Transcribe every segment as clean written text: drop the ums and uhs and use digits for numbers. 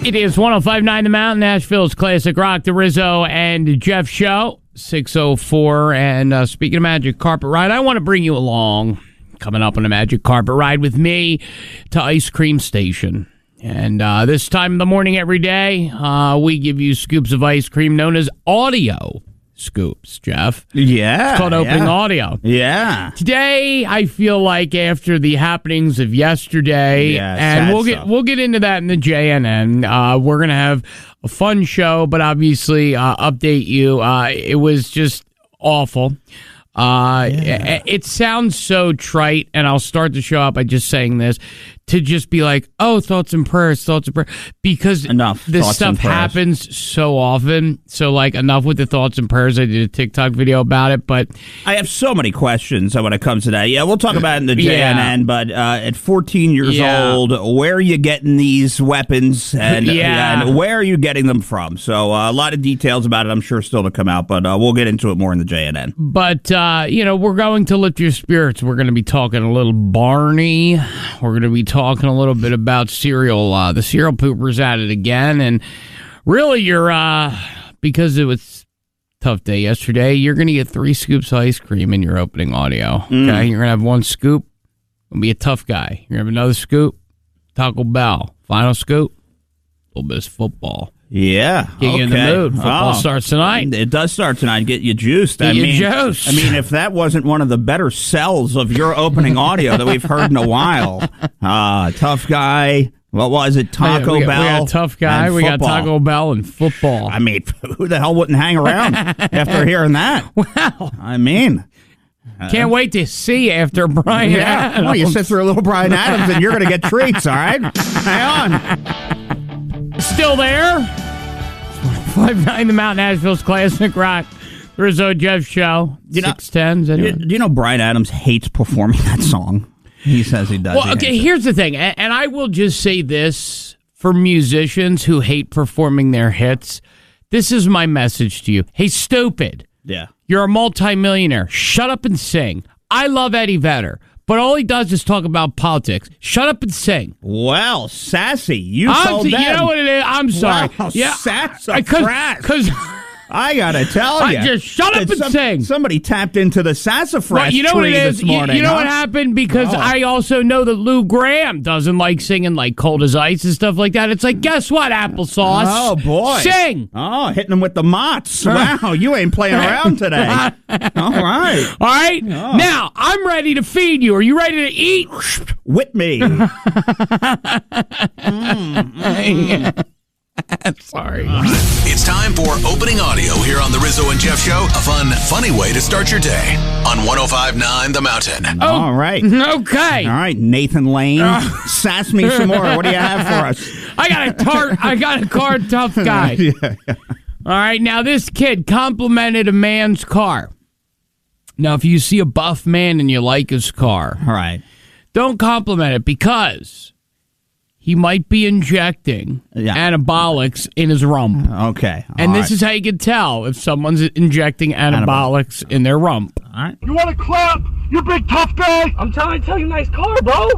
It is 105.9 The Mountain, Nashville's classic rock, the Rizzo and Jeff show, 6:04. And speaking of Magic Carpet Ride, I want to bring you along, coming up on a Magic Carpet Ride with me, to Ice Cream Station. And this time of the morning every day, we give you scoops of ice cream known as audio scoops, Jeff. Yeah. It's called opening audio. Yeah. Today, I feel like after the happenings of yesterday, and we'll get into that in the JNN. We're going to have a fun show, but obviously update you. It was just awful. It sounds so trite, and I'll start the show out by just saying this, to just be like, oh, thoughts and prayers, because this stuff happens so often. So, like, enough with the thoughts and prayers. I did a TikTok video about it, but I have so many questions when it comes to that. Yeah, we'll talk about it in the JNN, but at 14 years old, where are you getting these weapons, and where are you getting them from? So, a lot of details about it, I'm sure, still to come out, but we'll get into it more in the JNN. But, we're going to lift your spirits. We're going to be talking a little Barney. We're going to be talking a little bit about cereal. The cereal pooper's at it again. And really, because it was a tough day yesterday, you're going to get 3 scoops of ice cream in your opening audio. Okay? You're going to have 1 scoop. Going to be a tough guy. You're going to have another scoop. Taco Bell. Final scoop. A little bit of football. Yeah. Get you in the mood. Football starts tonight. It does start tonight. Get you juiced. Juiced. I mean, if that wasn't one of the better sells of your opening audio that we've heard in a while. Tough guy. What was it? Taco Bell. We got tough guy. We got Taco Bell and football. I mean, who the hell wouldn't hang around after hearing that? Wow. I mean. Can't wait to see after Brian Adams. Well, you sit through a little Brian Adams and you're going to get treats, all right? Hang on. Still there? 5'9" The Mountain, Nashville's classic rock. Rizzo Jeff show. 6'10". Anyway. Do you know Brian Adams hates performing that song? He says he does. Well, okay, here's the thing. And I will just say this for musicians who hate performing their hits. This is my message to you. Hey, stupid. Yeah. You're a multimillionaire. Shut up and sing. I love Eddie Vedder, but all he does is talk about politics. Shut up and sing. Well, sassy. You told them. You know what it is? I'm sorry. Wow, yeah, sassafras. Because I gotta tell you, just shut up and sing. Somebody tapped into the sassafras you know tree what it is? this morning. You know what happened? Because I also know that Lou Graham doesn't like singing like Cold as Ice and stuff like that. It's like, guess what, applesauce? Oh, boy. Sing. Oh, hitting them with the mots. Wow, you ain't playing around today. All right. All right. Oh. Now, I'm ready to feed you. Are you ready to eat? With me. Sorry. It's time for opening audio here on the Rizzo and Jeff Show. A fun, funny way to start your day on 100.9 The Mountain. All right. Okay. All right, Nathan Lane. Sass me some more. What do you have for us? I got a car tough guy. Yeah. All right. Now, this kid complimented a man's car. Now, if you see a buff man and you like his car, all right, don't compliment it because he might be injecting anabolics in his rump. Okay. And this is how you can tell if someone's injecting anabolics in their rump. All right. You want to clap? You big tough guy? I'm trying to tell you, nice car, bro.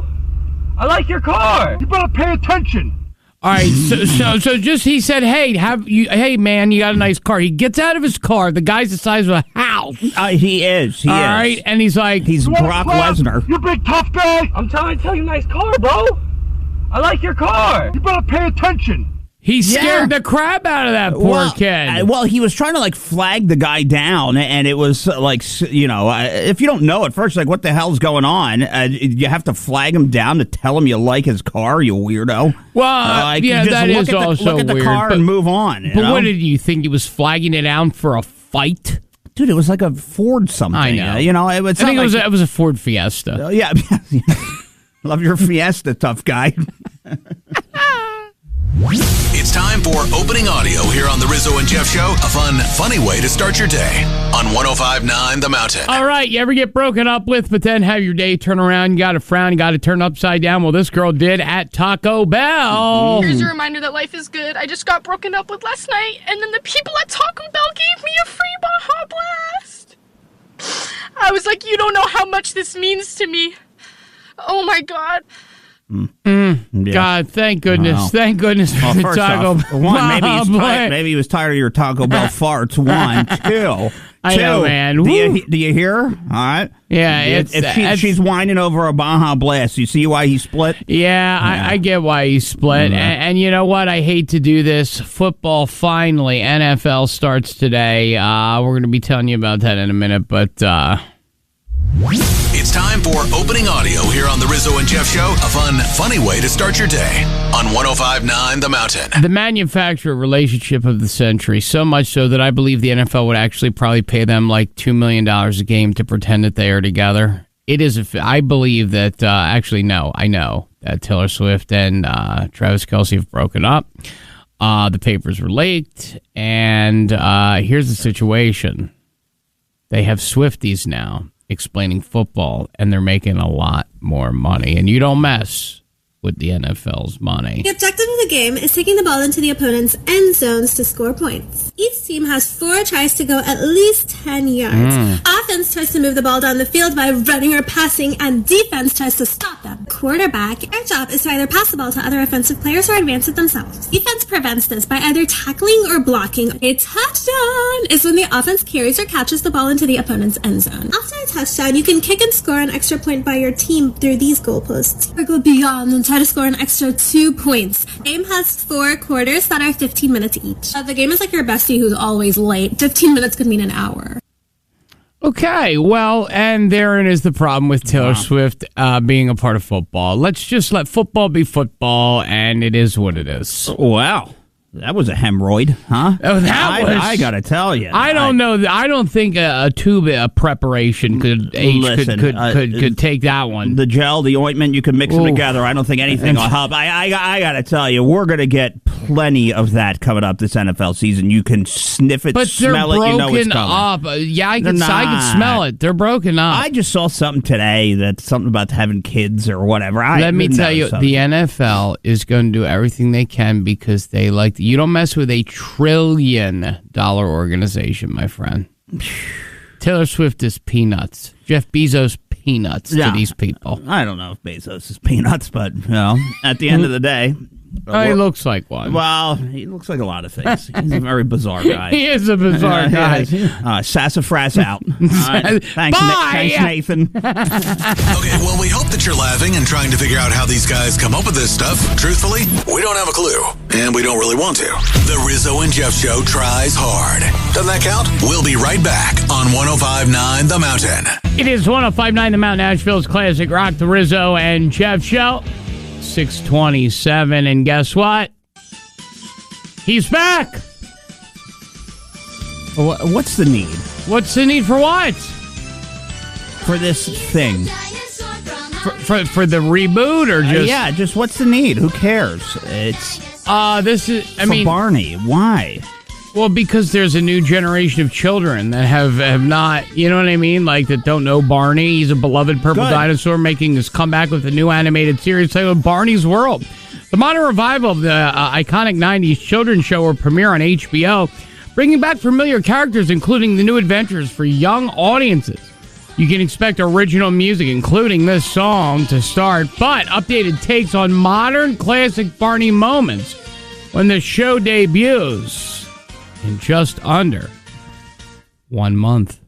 I like your car. You better pay attention. All right, so just he said, hey man, you got a nice car. He gets out of his car. The guy's the size of a house. He is. All right, and he's like, he's Brock Lesnar. You big tough guy? I'm trying to tell you, nice car, bro. I like your car. You better pay attention. He scared the crap out of that poor kid. Well, he was trying to, flag the guy down, and it was, if you don't know at first, what the hell's going on? You have to flag him down to tell him you like his car, you weirdo. Well, that is also weird. Look at the car and move on. But what did you think? He was flagging it down for a fight? Dude, it was like a Ford something. I know. I think it was a Ford Fiesta. Yeah. Love your Fiesta, tough guy. It's time for opening audio here on the Rizzo and Jeff Show. A fun, funny way to start your day on 105.9 The Mountain. All right, you ever get broken up with, but then have your day turn around, you got to frown, you got to turn upside down? Well, this girl did at Taco Bell. Here's a reminder that life is good. I just got broken up with last night, and then the people at Taco Bell gave me a free Baja Blast. I was like, you don't know how much this means to me. Oh, my God. Yeah. God, thank goodness. Wow. Thank goodness for the Taco Bell. One, maybe he was tired of your Taco Bell farts. 1, 2. I know, man. Do you hear her? All right. Yeah, she's whining over a Baja Blast. You see why he split? Yeah, I get why he split. And you know what? I hate to do this. Football finally, NFL starts today. We're going to be telling you about that in a minute, but... It's time for opening audio here on the Rizzo and Jeff Show. A fun, funny way to start your day on 105.9 The Mountain. The manufacturer relationship of the century, so much so that I believe the NFL would actually probably pay them like $2 million a game to pretend that they are together. It is, I believe that, I know that Taylor Swift and Travis Kelce have broken up. The papers were leaked, and here's the situation. They have Swifties now explaining football, and they're making a lot more money. And you don't mess with the NFL's money. The objective of the game is taking the ball into the opponent's end zones to score points. Each team has 4 tries to go at least 10 yards. Offense tries to move the ball down the field by running or passing, and defense tries to stop them. Quarterback, their job is to either pass the ball to other offensive players or advance it themselves. Defense prevents this by either tackling or blocking. A touchdown is when the offense carries or catches the ball into the opponent's end zone. After a touchdown, you can kick and score an extra point by your team through these goalposts, or go beyond and try to score an extra 2 points. The game has 4 quarters that are 15 minutes each. The game is like your bestie who's always late. 15 minutes could mean an hour. Okay, well, and therein is the problem with Taylor Swift being a part of football. Let's just let football be football, and it is what it is. Wow. That was a hemorrhoid, huh? Oh, I gotta tell you. I don't know. I don't think a tube of preparation could take that one. The gel, the ointment, you can mix them together. I don't think anything will help. I gotta tell you, we're gonna get plenty of that coming up this NFL season. You can sniff it, smell it, you know it's coming. Up. Yeah, I can smell it. They're broken up. I just saw something today that's something about having kids or whatever. Let me tell you, the NFL is going to do everything they can because they like. You don't mess with a $1 trillion organization, my friend. Taylor Swift is peanuts. Jeff Bezos peanuts to these people. I don't know if Bezos is peanuts, but at the end of the day. He looks like one. Well, he looks like a lot of things. He's a very bizarre guy. He is a bizarre guy. Sassafras out. Right. Thanks, Nathan. Okay, well, we hope that you're laughing and trying to figure out how these guys come up with this stuff. Truthfully, we don't have a clue, and we don't really want to. The Rizzo and Jeff Show tries hard. Doesn't that count? We'll be right back on 105.9 The Mountain. It is 105.9 The Mountain, Nashville's classic rock, The Rizzo and Jeff Show. 6:27, and guess what? He's back. What's the need? What's the need for what? For this thing. For the reboot or just just what's the need? Who cares? It's this is for Barney. Why? Well, because there's a new generation of children that have not, you know what I mean? Like, that don't know Barney. He's a beloved purple dinosaur making his comeback with a new animated series titled Barney's World. The modern revival of the iconic 90s children's show will premiere on HBO, bringing back familiar characters, including the new adventures for young audiences. You can expect original music, including this song, to start, but updated takes on modern classic Barney moments when the show debuts in just under 1 month.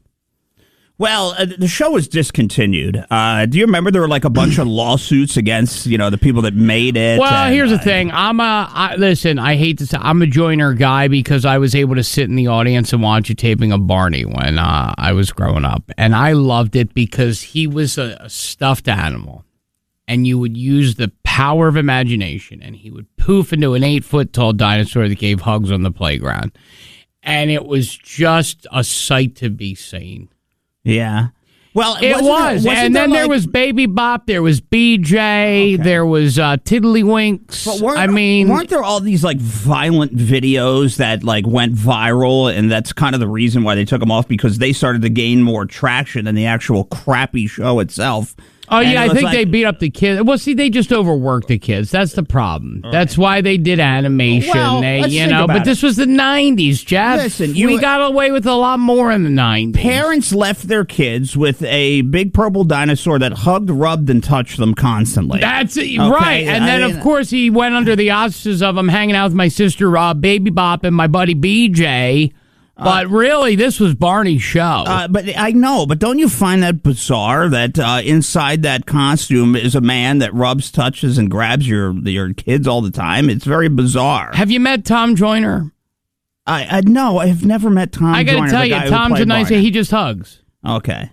Well, the show was discontinued. Do you remember there were like a bunch of lawsuits against, the people that made it? Well, here's the thing. Listen, I hate to say, I'm a joiner guy because I was able to sit in the audience and watch a taping of Barney when I was growing up. And I loved it because he was a stuffed animal. And you would use the power of imagination, and he would poof into an 8-foot-tall dinosaur that gave hugs on the playground. And it was just a sight to be seen. Yeah. Well, it was. And then there was Baby Bop, there was BJ, there was Tiddlywinks. But weren't there all these like violent videos that like went viral, and that's kind of the reason why they took them off, because they started to gain more traction than the actual crappy show itself. Oh, yeah, I think they beat up the kids. Well, see, they just overworked the kids. That's the problem. Right. That's why they did animation. Well, but this was the 90s, Jeff. Listen, we got away with a lot more in the 90s. Parents left their kids with a big purple dinosaur that hugged, rubbed, and touched them constantly. That's right. And then, of course, he went under the auspices of him hanging out with my sister, Baby Bop, and my buddy BJ. But really, this was Barney's show. But I know, but don't you find that bizarre that inside that costume is a man that rubs, touches, and grabs your kids all the time? It's very bizarre. Have you met Tom Joyner? No, I've never met Tom Joyner. I got to tell you, Tom's a nice guy. He just hugs. Okay.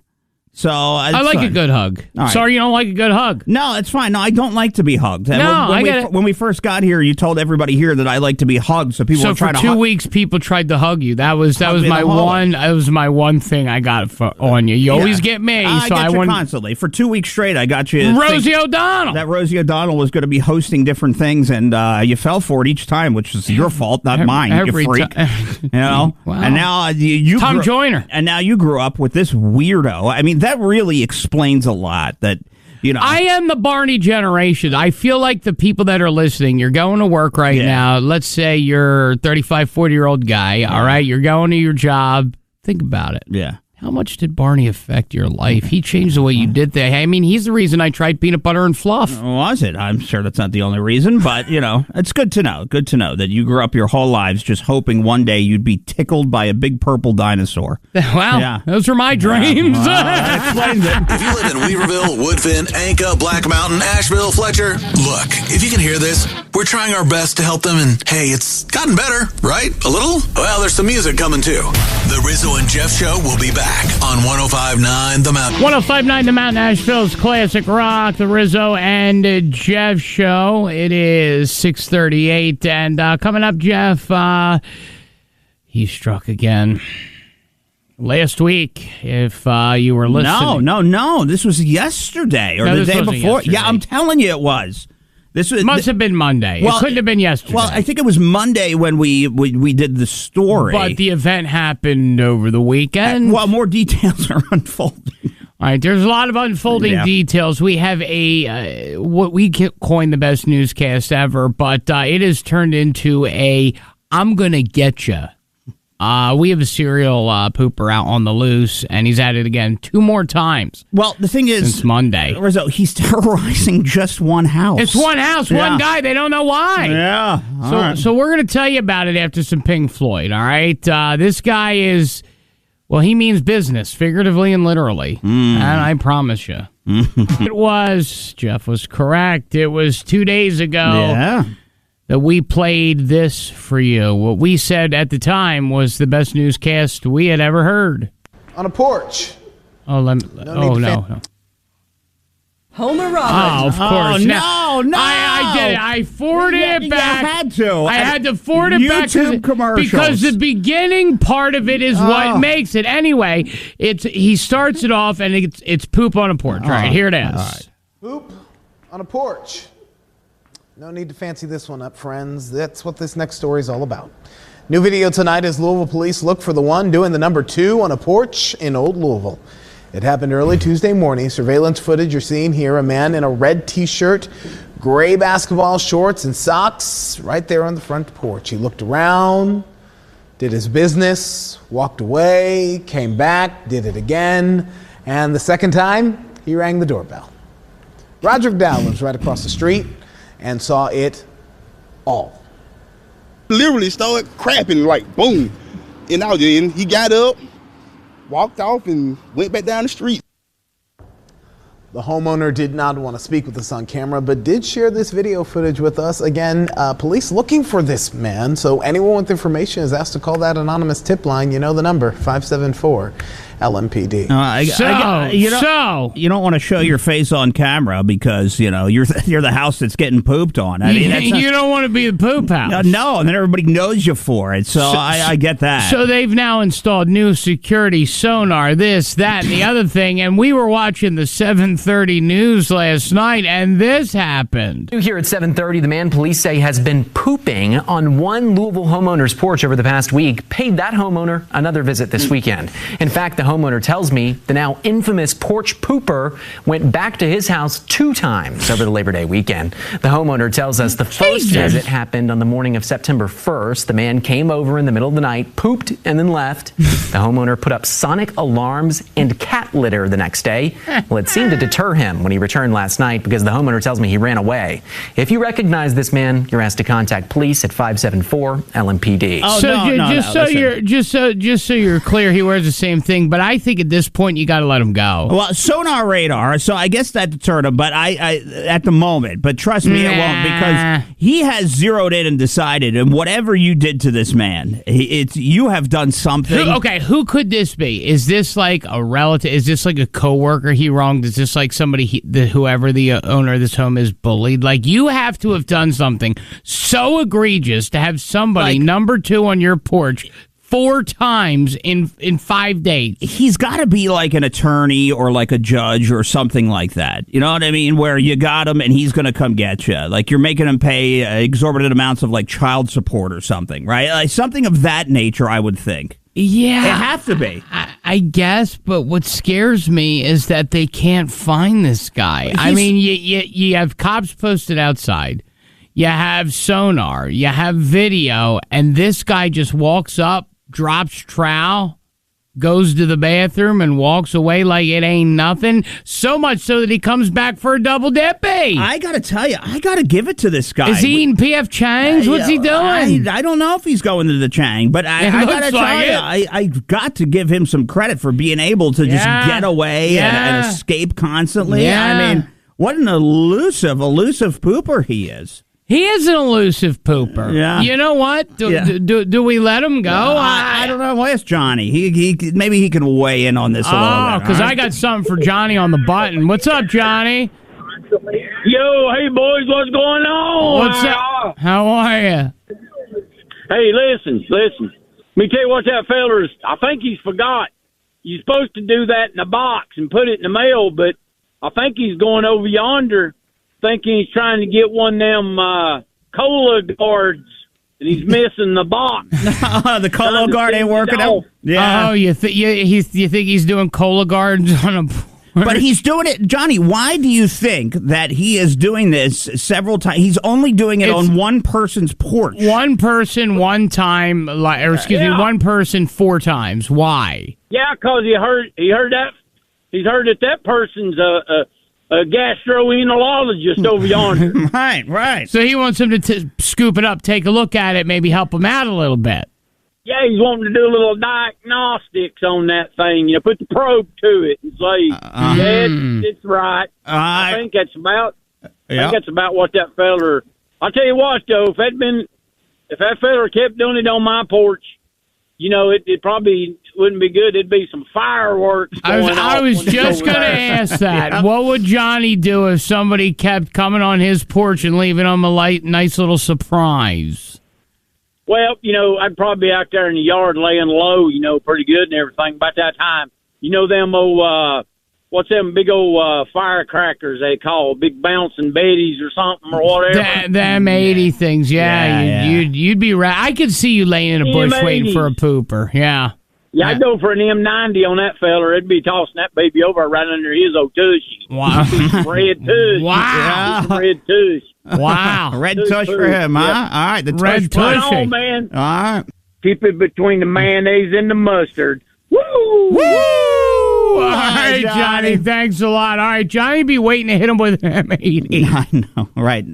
So I like a good hug. Right. Sorry you don't like a good hug. No, it's fine. No, I don't like to be hugged. When we first got here, you told everybody here that I like to be hugged. So people were trying to for 2 weeks, people tried to hug you. That was my one. That was my one thing I got on you. You always get me. I get you constantly. For 2 weeks straight, I got you. Rosie O'Donnell. That Rosie O'Donnell was going to be hosting different things, and you fell for it each time, which is your fault, not mine. You freak. You know. Wow. And now you Tom Joyner. And now you grew up with this weirdo. I mean, that really explains a lot. That. I am the Barney generation. I feel like the people that are listening, you're going to work right now. Let's say you're a 35, 40-year-old guy, all right? You're going to your job. Think about it. Yeah. How much did Barney affect your life? He changed the way you did things. I mean, he's the reason I tried peanut butter and fluff. Was it? I'm sure that's not the only reason, but, it's good to know. Good to know that you grew up your whole lives just hoping one day you'd be tickled by a big purple dinosaur. Well, those were my dreams. That explains it. If you live in Weaverville, Woodfin, Anka, Black Mountain, Asheville, Fletcher, look, if you can hear this, we're trying our best to help them, and hey, it's gotten better, right? A little? Well, there's some music coming too. The Rizzo and Jeff Show will be back on 105.9 The Mountain. 105.9 The Mountain, Asheville's classic rock, the Rizzo and Jeff Show. It is 6:38, and coming up, Jeff, he struck again. Last week, if you were listening. No. This was yesterday or the day before. Yesterday. Yeah, I'm telling you it was. Must have been Monday. It couldn't have been yesterday. Well, I think it was Monday when we did the story. But the event happened over the weekend. More details are unfolding. All right, there's a lot of unfolding details. We have what we coined the best newscast ever, but it has turned into a I'm going to get you. We have a serial pooper out on the loose, and he's at it again 2 more times. Well, the thing is, since Monday, Rizzo, he's terrorizing just one house. It's one house, one guy. They don't know why. Yeah. So we're going to tell you about it after some Pink Floyd. All right. This guy is, well, he means business, figuratively and literally, and I promise you, Jeff was correct. It was 2 days ago. Yeah. That we played this for you. What we said at the time was the best newscast we had ever heard. On a porch. No. Homer Robbins. Oh, of course. No. I did it. I forwarded it back. You had to. I had to forward it back. YouTube commercials. Because the beginning part of it is what makes it. Anyway, he starts it off, and it's poop on a porch. All right, here it is. All right. Poop on a porch. No need to fancy this one up, friends. That's what this next story is all about. New video tonight as Louisville police look for the one doing the number 2 on a porch in Old Louisville. It happened early Tuesday morning. Surveillance footage you're seeing here, a man in a red t-shirt, gray basketball shorts, and socks right there on the front porch. He looked around, did his business, walked away, came back, did it again, and the second time, he rang the doorbell. Roderick Dow lives right across the street and saw it all. Literally started crapping, like boom. And then he got up, walked off, and went back down the street. The homeowner did not want to speak with us on camera, but did share this video footage with us. Again, police looking for this man, so anyone with information is asked to call that anonymous tip line. You know the number, 574 LMPD. You don't want to show your face on camera because you're the house that's getting pooped on. I mean, you don't want to be the poop house. No, and then everybody knows you for it. So I get that. So they've now installed new security sonar, this, that, and the other thing. And we were watching the 7:30 news last night, and this happened. Here at 7:30, the man police say has been pooping on one Louisville homeowner's porch over the past week paid that homeowner another visit this weekend. In fact, the homeowner tells me the now infamous porch pooper went back to his house 2 times over the Labor Day weekend. The homeowner tells us the first visit happened on the morning of September 1st. The man came over in the middle of the night, pooped, and then left. The homeowner put up sonic alarms and cat litter the next day. Well, it seemed to deter him when he returned last night because the homeowner tells me he ran away. If you recognize this man, you're asked to contact police at 574-LMPD. Oh, just so you're clear, he wears the same thing, but I think at this point you got to let him go. Well, sonar radar, so I guess that deterred him, but I at the moment, but trust me, it won't, because he has zeroed in and decided, and whatever you did to this man, you have done something. Who could this be? Is this like a relative? Is this like a coworker he wronged? Is this like somebody whoever the owner of this home is bullied? Like, you have to have done something so egregious to have somebody number 2 on your porch 4 times in 5 days. He's got to be like an attorney or like a judge or something like that. You know what I mean? Where you got him and he's going to come get you. Like, you're making him pay exorbitant amounts of like child support or something, right? Like something of that nature, I would think. Yeah. It has to be. I guess, but what scares me is that they can't find this guy. I mean, you have cops posted outside. You have sonar. You have video. And this guy just walks up, drops trowel, goes to the bathroom, and walks away like it ain't nothing. So much so that he comes back for a double dippy. I got to tell you, I got to give it to this guy. Is he eating P.F. Chang's? What's he doing? I don't know if he's going to the Chang, but I got to tell you, I got to give him some credit for being able to just get away and escape constantly. Yeah. I mean, what an elusive pooper he is. He is an elusive pooper. Yeah. You know what? Do we let him go? I don't know. Where's Johnny? He maybe he can weigh in on this a little bit. Because I got something for Johnny on the button. What's up, Johnny? Yo, hey boys, what's going on? What's up? How are you? Hey, listen. Let me tell you what that feller's. I think he's forgot. You're supposed to do that in a box and put it in the mail, but I think he's going over yonder thinking he's trying to get one of them cola guards, and he's missing the box. The cola guard ain't working out. Yeah. Oh, you think he's doing cola guards on a? But he's doing it, Johnny. Why do you think that he is doing this several times? He's only doing it on one person's porch. One person, one time, one person 4 times. Why? Yeah, because he's heard that person's a gastroenterologist over yonder. Right. So he wants him to scoop it up, take a look at it, maybe help him out a little bit. Yeah, he's wanting to do a little diagnostics on that thing. Put the probe to it and say, it's right. I think that's about. I think that's about what that feller. I'll tell you what, though, if that feller kept doing it on my porch, it probably wouldn't be good. It'd be some fireworks going off. I was just going to ask that. Yeah. What would Johnny do if somebody kept coming on his porch and leaving him a nice little surprise? Well, I'd probably be out there in the yard laying low, pretty good and everything. About that time, them old, what's them big old firecrackers they call, big bouncing Betties or something or whatever. Them 80 things, you'd be right. I could see you laying in a bush waiting for a pooper, yeah. Yeah, I'd go for an M90 on that feller. It'd be tossing that baby over right under his old tushy. Wow. Red tush. Wow. Red tush. Wow. Red tush for him, huh? Yeah. All right, the red tush. Come on, man. All right. Keep it between the mayonnaise and the mustard. Woo! Woo! All right, Johnny. Thanks a lot. All right, Johnny be waiting to hit him with an M80. I know, right.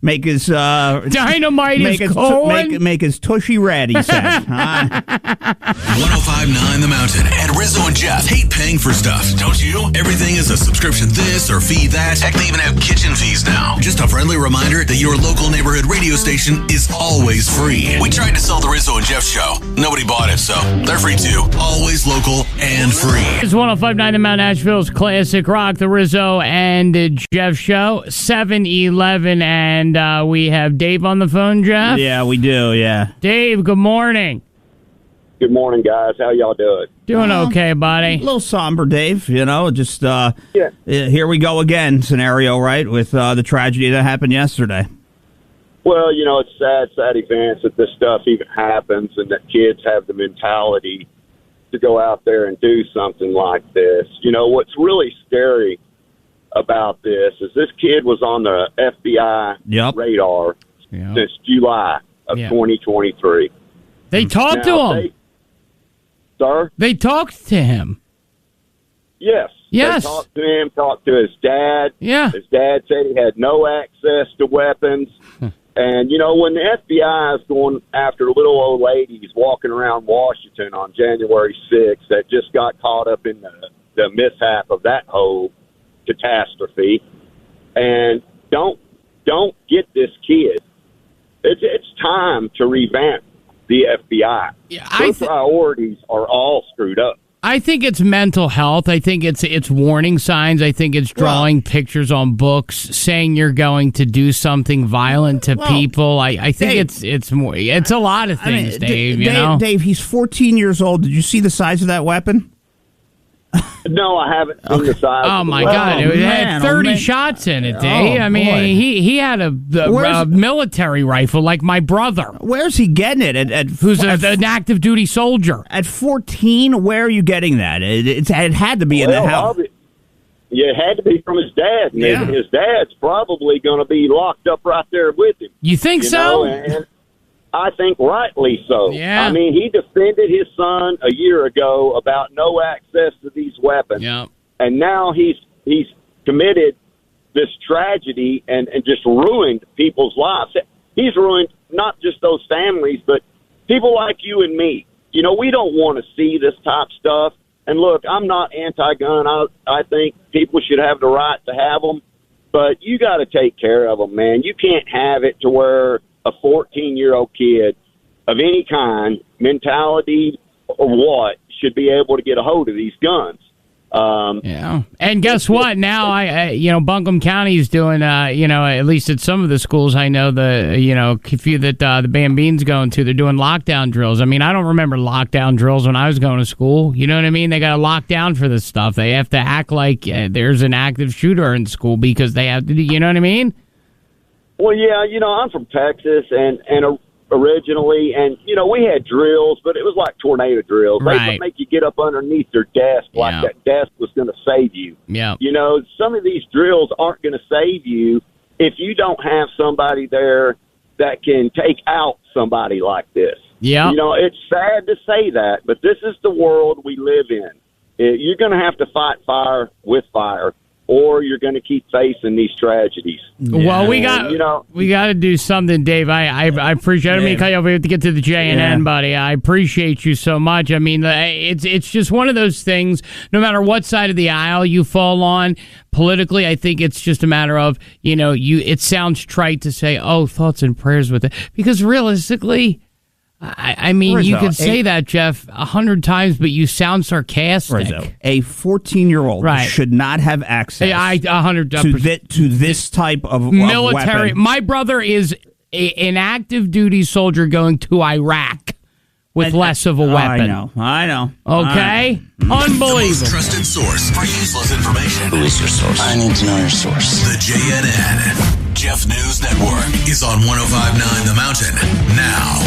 Make his dynamite his colon. Make his tushy red, he said. 105.9 The Mountain and Rizzo and Jeff hate paying for stuff, don't you? Everything is a subscription this or fee that. Heck, they even have kitchen fees now. Just a friendly reminder that your local neighborhood radio station is always free. We tried to sell the Rizzo and Jeff show. Nobody bought it, so they're free too. Always local and free. It's 105.9 The Mountain, Nashville's classic rock, the Rizzo and Jeff show, 7-11, and we have Dave on the phone, Jeff? Yeah, we do, yeah. Dave, good morning. Good morning, guys. How y'all doing? Doing okay, buddy. A little somber, Dave, just here we go again scenario, right, with the tragedy that happened yesterday. Well, it's sad events that this stuff even happens and that kids have the mentality to go out there and do something like this. You know, what's really scary about this is this kid was on the FBI radar since July of 2023. They talked to him. Sir? They talked to him. Yes. Yes. They talked to him, talked to his dad. Yeah. His dad said he had no access to weapons. And, you know, when the FBI is going after little old ladies walking around Washington on January 6th that just got caught up in the mishap of that whole catastrophe, and don't get this kid. It's time to revamp the FBI. Yeah, Their priorities are all screwed up. I think it's mental health. I think it's warning signs. I think it's drawing pictures on books saying you're going to do something violent to people. I think Dave, it's more. It's a lot of things, Dave. Dave, he's 14 years old. Did you see the size of that weapon? No, I haven't seen the size. Oh my God! It had 30 shots in it, Dave. I mean, he had a military rifle like my brother. Where's he getting it? Who's an active duty soldier? At 14, where are you getting that? It had to be in the house. Yeah, it had to be from his dad. And his dad's probably going to be locked up right there with him. You think so? And I think rightly so. Yeah. I mean, he defended his son a year ago about no access to these weapons. Yeah. And now he's committed this tragedy and just ruined people's lives. He's ruined not just those families, but people like you and me. You know, we don't want to see this type of stuff. And look, I'm not anti-gun. I think people should have the right to have them. But you got to take care of them, man. You can't have it to where a 14-year-old kid of any kind, mentality or what, should be able to get a hold of these guns. And guess what? Now, Buncombe County is doing, at least at some of the schools, I know a few that the Bambine's going to, they're doing lockdown drills. I mean, I don't remember lockdown drills when I was going to school. You know what I mean? They got to lock down for this stuff. They have to act like there's an active shooter in school because they have to, you know what I mean? Well, yeah, I'm from Texas and originally, and, we had drills, but it was like tornado drills. Right. They would make you get up underneath their desk like that desk was going to save you. Yeah. Some of these drills aren't going to save you if you don't have somebody there that can take out somebody like this. Yeah. It's sad to say that, but this is the world we live in. You're going to have to fight fire with fire, or you're going to keep facing these tragedies. Well, we got to do something, Dave. I appreciate it. I don't mean to cut you off. We have to get to the J&N, buddy. I appreciate you so much. I mean, it's just one of those things, no matter what side of the aisle you fall on, politically, I think it's just a matter of, it sounds trite to say, thoughts and prayers with it. Because realistically, I mean, Rizzo, you could say that, Jeff, 100 times, but you sound sarcastic. Rizzo, a 14-year-old should not have access 100% to this type of military. Weapon. My brother is an active duty soldier going to Iraq with less of a weapon. I know. Okay? Unbelievable. The most trusted source for useless information. Who is your source? I need to know your source. The JNN Jeff News Network is on 105.9 The Mountain now.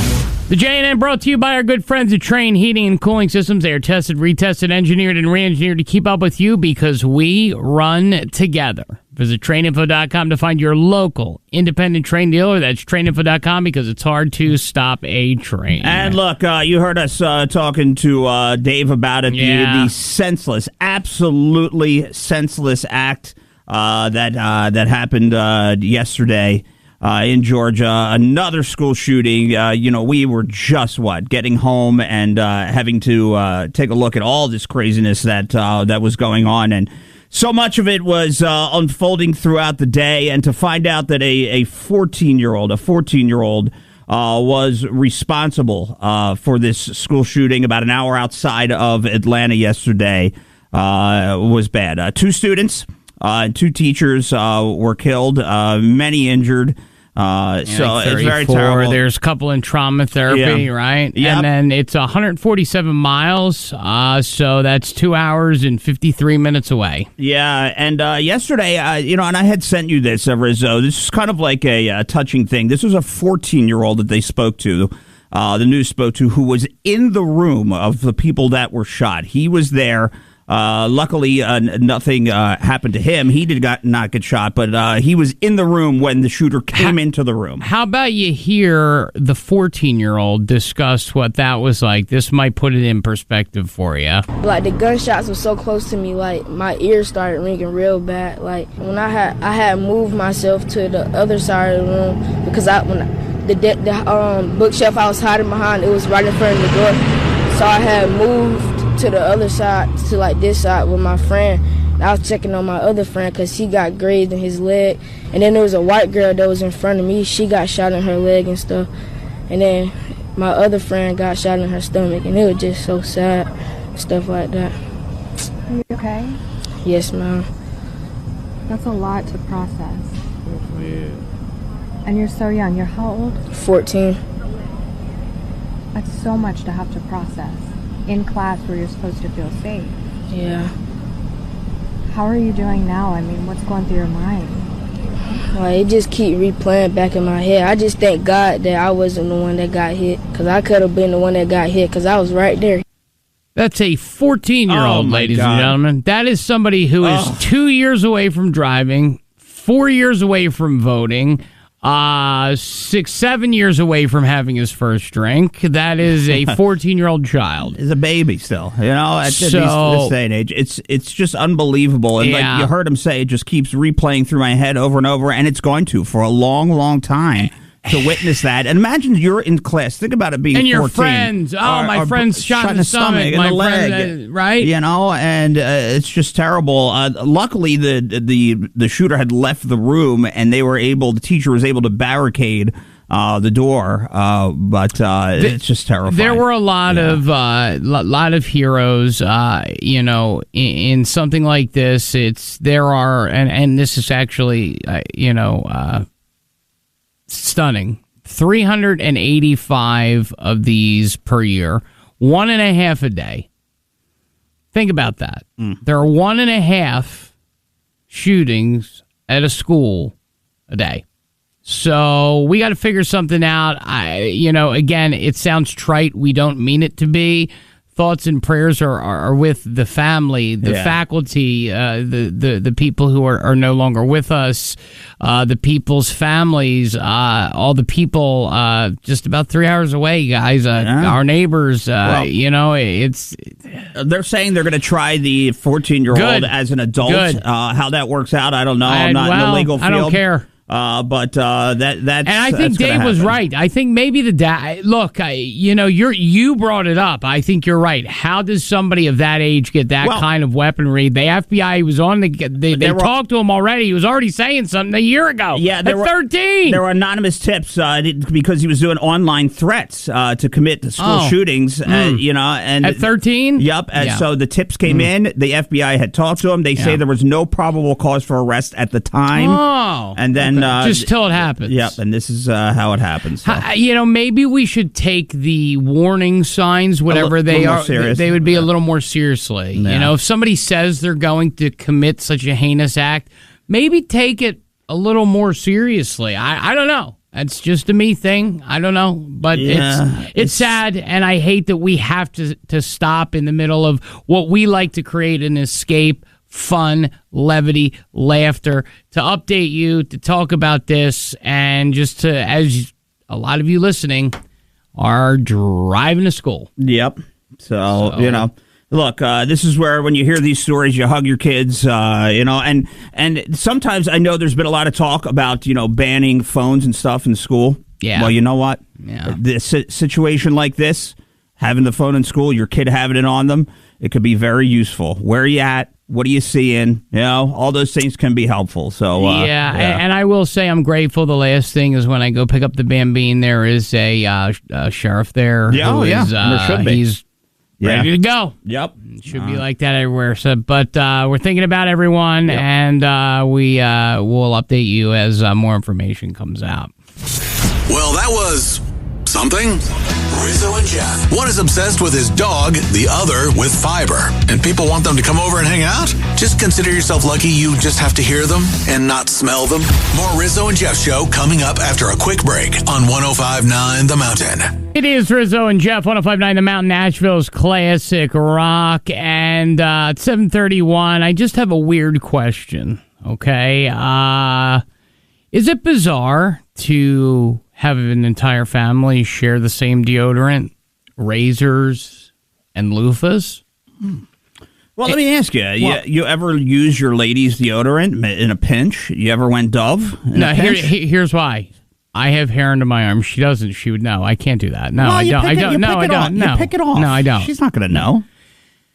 The JNN brought to you by our good friends at Train Heating and Cooling Systems. They are tested, retested, engineered, and re-engineered to keep up with you because we run together. Visit traininfo.com to find your local independent train dealer. That's traininfo.com because it's hard to stop a train. And look, you heard us talking to Dave about it. The senseless, absolutely senseless act that happened yesterday. In Georgia, another school shooting. We were just getting home and having to take a look at all this craziness that was going on, and so much of it was unfolding throughout the day. And to find out that a 14-year-old was responsible for this school shooting about an hour outside of Atlanta yesterday was bad. 2 students, 2 teachers were killed, many injured. So it's very terrible. There's a couple in trauma therapy, right? Yep. And then it's 147 miles, so that's 2 hours and 53 minutes away. Yeah, and yesterday, and I had sent you this, Rizzo. This is kind of like a touching thing. This was a 14-year-old that they spoke to. the news spoke to, who was in the room of the people that were shot. He was there. Luckily, nothing happened to him. He did not get shot, but he was in the room when the shooter came into the room. How about you hear the 14-year-old discuss what that was like? This might put it in perspective for you. Like, the gunshots were so close to me, like, my ears started ringing real bad. Like, when I had moved myself to the other side of the room, because the bookshelf I was hiding behind, it was right in front of the door. So I had moved to the other side, to like this side with my friend. I was checking on my other friend because he got grazed in his leg. And then there was a white girl that was in front of me. She got shot in her leg and stuff. And then my other friend got shot in her stomach. And it was just so sad, stuff like that. Are you okay? Yes, ma'am. That's a lot to process. Yeah. And you're so young. You're how old? 14. That's so much to have to process in class where you're supposed to feel safe. Yeah. How are you doing now? I mean, what's going through your mind? Like, it just keep replaying back in my head. I just thank God that I wasn't the one that got hit, because I could have been the one that got hit, because I was right there. That's a 14-year-old, ladies and gentlemen. That is somebody who is 2 years away from driving, 4 years away from voting, 6-7 years away from having his first drink. That is a 14-year-old child. Is a baby still, at this day and age. It's just unbelievable. And like you heard him say, it just keeps replaying through my head over and over, and it's going to for a long, long time. To witness that, and imagine you're in class. Think about it being and 14. Your friends. My friend's shot in the stomach, my leg, right? And it's just terrible. Luckily, the shooter had left the room, and the teacher was able to barricade the door. But it's just terrifying. There were a lot of heroes. In something like this, and this is actually stunning. 385 of these per year, 1.5 a day. Think about that. There are 1.5 shootings at a school a day. So we got to figure something out. Again, it sounds trite. We don't mean it to be. Thoughts and prayers are with the family, the faculty, the people who are no longer with us, the people's families, all the people just about 3 hours away, guys, our neighbors. It's. They're saying they're going to try the 14-year-old as an adult. How that works out, I don't know. I'm not in the legal field. I don't care. But that's and I think Dave was right. I think maybe the dad. Look, you brought it up. I think you're right. How does somebody of that age get that kind of weaponry? The FBI was on they talked to him already. He was already saying something a year ago. Yeah, at 13. There were anonymous tips because he was doing online threats to commit the school shootings. And at 13. Yep. So the tips came in. The FBI had talked to him. They say there was no probable cause for arrest at the time. And then. Just till it happens. Yep, and this is how it happens. So. Maybe we should take the warning signs, whatever they are. They would be a little more seriously. Yeah. If somebody says they're going to commit such a heinous act, maybe take it a little more seriously. I don't know. That's just a me thing. I don't know, but it's sad, and I hate that we have to stop in the middle of what we like to create an escape. Fun, levity, laughter, to update you, to talk about this, and just to, as a lot of you listening are driving to school. Yep. So look, this is where when you hear these stories, you hug your kids, and sometimes I know there's been a lot of talk about, banning phones and stuff in school. Yeah. Well, you know what? Yeah. This situation like this, having the phone in school, your kid having it on them, it could be very useful. Where are you at? What are you seeing? All those things can be helpful. So and I will say I'm grateful. The last thing is when I go pick up the Bambine, there is a sheriff there. There should be. He's ready to go. Yep, it should be like that everywhere. So, but we're thinking about everyone, and we will update you as more information comes out. Well, that was something. Rizzo and Jeff. One is obsessed with his dog, the other with fiber. And people want them to come over and hang out? Just consider yourself lucky you just have to hear them and not smell them. More Rizzo and Jeff show coming up after a quick break on 105.9 The Mountain. It is Rizzo and Jeff, 105.9 The Mountain, Nashville's classic rock, and it's 7:31. I just have a weird question, okay? Is it bizarre to have an entire family share the same deodorant, razors, and loofahs? Well, let me ask you. You ever use your lady's deodorant in a pinch? You ever went Dove? No, here's why. I have hair under my arm. She doesn't. She would know. I can't do that. No, well, I don't. I don't. No, I don't. No, you pick it off. No, I don't. She's not going to know.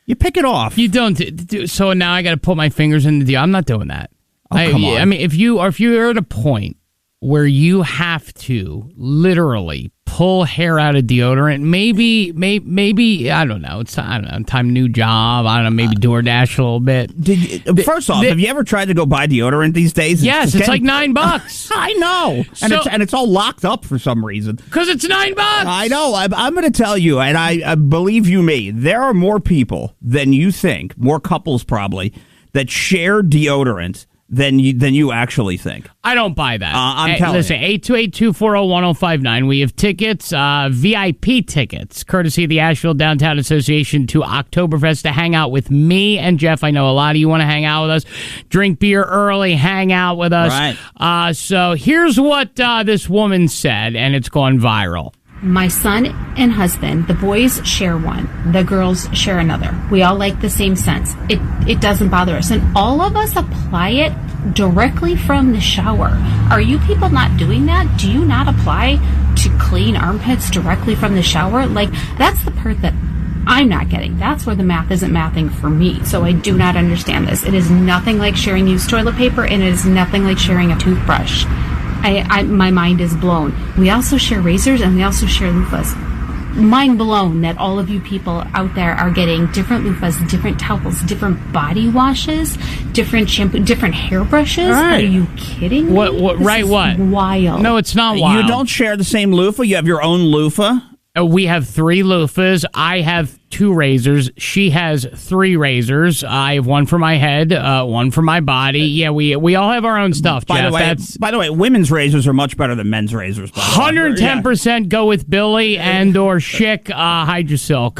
You pick it off. You don't. So now I got to put my fingers in the deal. I'm not doing that. Oh, come on. I mean, if you're at a point where you have to literally pull hair out of deodorant, maybe I don't know. Time new job. I don't know. Maybe DoorDash a little bit. First off, have you ever tried to go buy deodorant these days? Yes, it's like $9. I know, and it's all locked up for some reason. Because it's $9. I know. I'm going to tell you, and I believe you me. There are more people than you think, more couples probably, that share deodorant than you actually think. I don't buy that. I'm telling you. Listen, 828-240-1059. We have tickets, VIP tickets, courtesy of the Asheville Downtown Association to Oktoberfest to hang out with me and Jeff. I know a lot of you want to hang out with us, drink beer early, hang out with us. Right. So here's what this woman said, and it's gone viral. My son and husband, the boys share one, the girls share another. We all like the same scents. It doesn't bother us. And all of us apply it directly from the shower. Are you people not doing that? Do you not apply to clean armpits directly from the shower? Like, that's the part that I'm not getting. That's where the math isn't mathing for me. So I do not understand this. It is nothing like sharing used toilet paper, and it is nothing like sharing a toothbrush. My mind is blown. We also share razors and we also share loofahs. Mind blown that all of you people out there are getting different loofahs, different towels, different body washes, different shampoo, different hairbrushes. Right. Are you kidding me? What? This is wild. No, it's not wild. You don't share the same loofah? You have your own loofah? We have 3 loofahs. I have 2 razors. She has 3 razors. I have one for my head, one for my body. Yeah, we all have our own stuff, Jeff. By the way, women's razors are much better than men's razors. 110% go with Billy and or Schick Hydrosilk.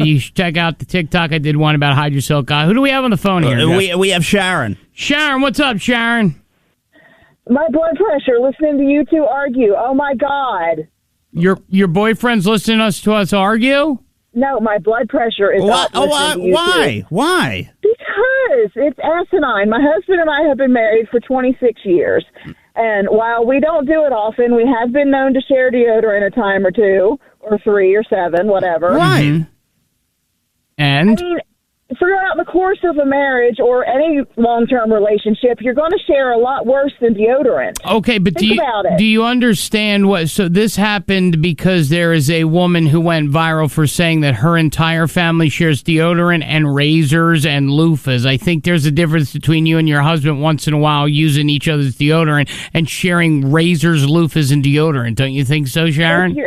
You should check out the TikTok. I did one about Hydrosilk. Who do we have on the phone here? We have Sharon. Sharon, what's up, Sharon? My blood pressure, listening to you two argue. Oh, my God. Your boyfriend's listening to us argue? No, my blood pressure is up listening to you two. Why? Because it's asinine. My husband and I have been married for 26 years. And while we don't do it often, we have been known to share deodorant a time or 2 or 3 or 7, whatever. Right. Mm-hmm. And? I mean, throughout the course of a marriage or any long-term relationship, you're going to share a lot worse than deodorant. Okay, but do you understand what? So this happened because there is a woman who went viral for saying that her entire family shares deodorant and razors and loofahs. I think there's a difference between you and your husband once in a while using each other's deodorant and sharing razors, loofahs, and deodorant. Don't you think so, Sharon?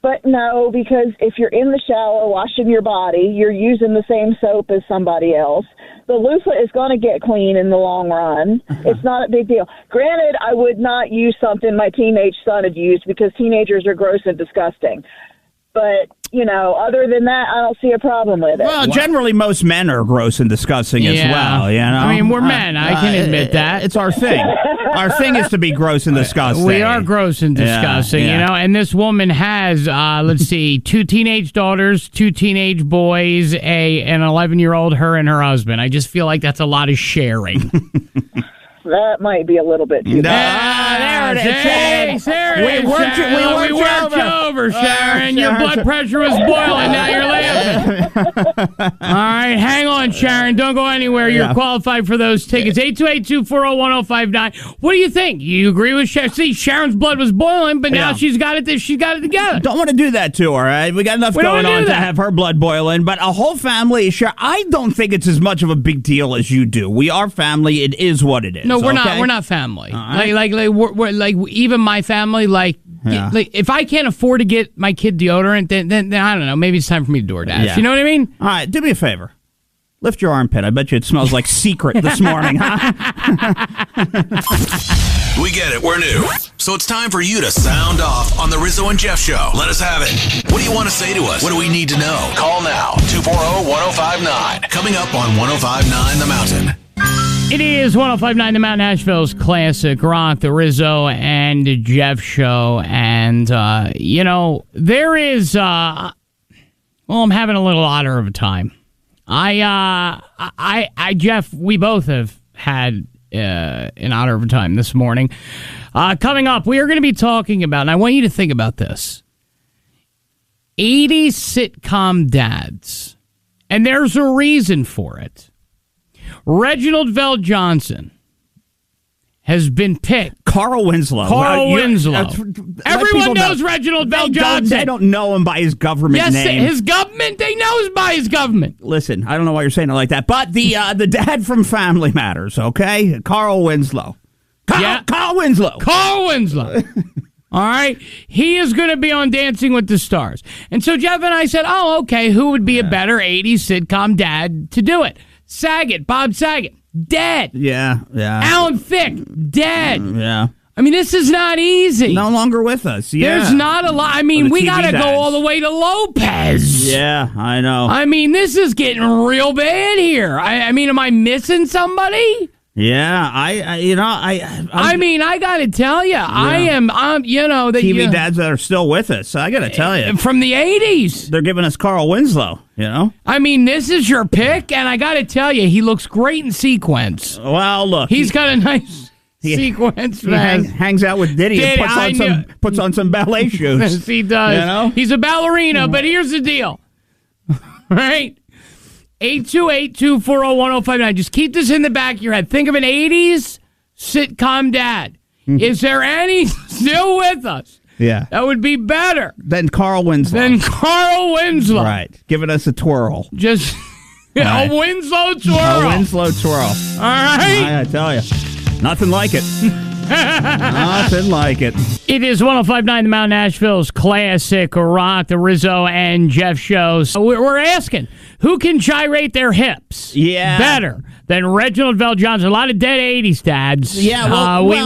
But no, because if you're in the shower washing your body, you're using the same soap as somebody else. The loofah is going to get clean in the long run. It's not a big deal. Granted, I would not use something my teenage son had used because teenagers are gross and disgusting. But, other than that, I don't see a problem with it. Well, generally, most men are gross and disgusting as well, I mean, we're men. I can admit that. It's our thing. Our thing is to be gross and disgusting. We are gross and disgusting, and this woman has, 2 teenage daughters, 2 teenage boys, an 11-year-old, her and her husband. I just feel like that's a lot of sharing. That might be a little bit too bad. There it is. We worked you over, Sharon. Your blood pressure was boiling. Now you're laughing. All right, hang on, Sharon. Don't go anywhere. You're qualified for those tickets. 828-240-1059. What do you think? You agree with Sharon? See, Sharon's blood was boiling, but now she's got it. She's got it together. Don't want to do that to her. Right? We got enough going on to have her blood boiling. But a whole family, I don't think it's as much of a big deal as you do. We are family. It is what it is. No, we're not. We're not family. Right. We're even my family. If I can't afford to get my kid deodorant, then I don't know. Maybe it's time for me to DoorDash. Yeah. You know what I mean? All right, do me a favor. Lift your armpit. I bet you it smells like secret this morning, huh? We get it. We're new. So it's time for you to sound off on the Rizzo and Jeff Show. Let us have it. What do you want to say to us? What do we need to know? Call now. 240-1059. Coming up on 1059 The Mountain. It is 1059 The Mountain, Nashville's classic rock, the Rizzo and Jeff Show. And, there is, I'm having a little odder of a time. Jeff, we both have had an odder of a time this morning. Coming up, we are going to be talking about, and I want you to think about this, 80s sitcom dads. And there's a reason for it. Reginald VelJohnson has been picked. Carl Winslow. Winslow. Everyone knows Reginald VelJohnson. They don't know him by his government name. His government. They know him by his government. Listen, I don't know why you're saying it like that, but the dad from Family Matters, okay? Carl Winslow. Carl Winslow. Carl Winslow. All right? He is going to be on Dancing with the Stars. And so Jeff and I said, oh, okay, who would be a better 80s sitcom dad to do it? Bob Saget, dead. Yeah. Alan Thicke, dead. Yeah. I mean, this is not easy. No longer with us. Yeah. There's not a lot. I mean, we got to go all the way to Lopez. Yeah, I know. I mean, this is getting real bad here. I mean, am I missing somebody? Yeah, I got to tell you, yeah. I'm that TV dads that are still with us. I got to tell you, from the 80s, they're giving us Carl Winslow. I mean, this is your pick, and I got to tell you, he looks great in sequence. Well, look, he's got a nice sequence. He hangs out with Diddy and puts on some ballet shoes. Yes, he does. He's a ballerina, but here's the deal, right? 828-240-1059. Just keep this in the back of your head. Think of an 80s sitcom dad. Mm-hmm. Is there any still with us? Yeah. That would be better. Than Carl Winslow. Right. Giving us a twirl. Just a Winslow twirl. A Winslow twirl. All right. I tell you. Nothing like it. Nothing like it. It is 1059 The Mountain, Nashville's classic rock, the Rizzo and Jeff shows. So we're asking, who can gyrate their hips better than Reginald VelJohnson? A lot of dead 80s dads. Yeah, we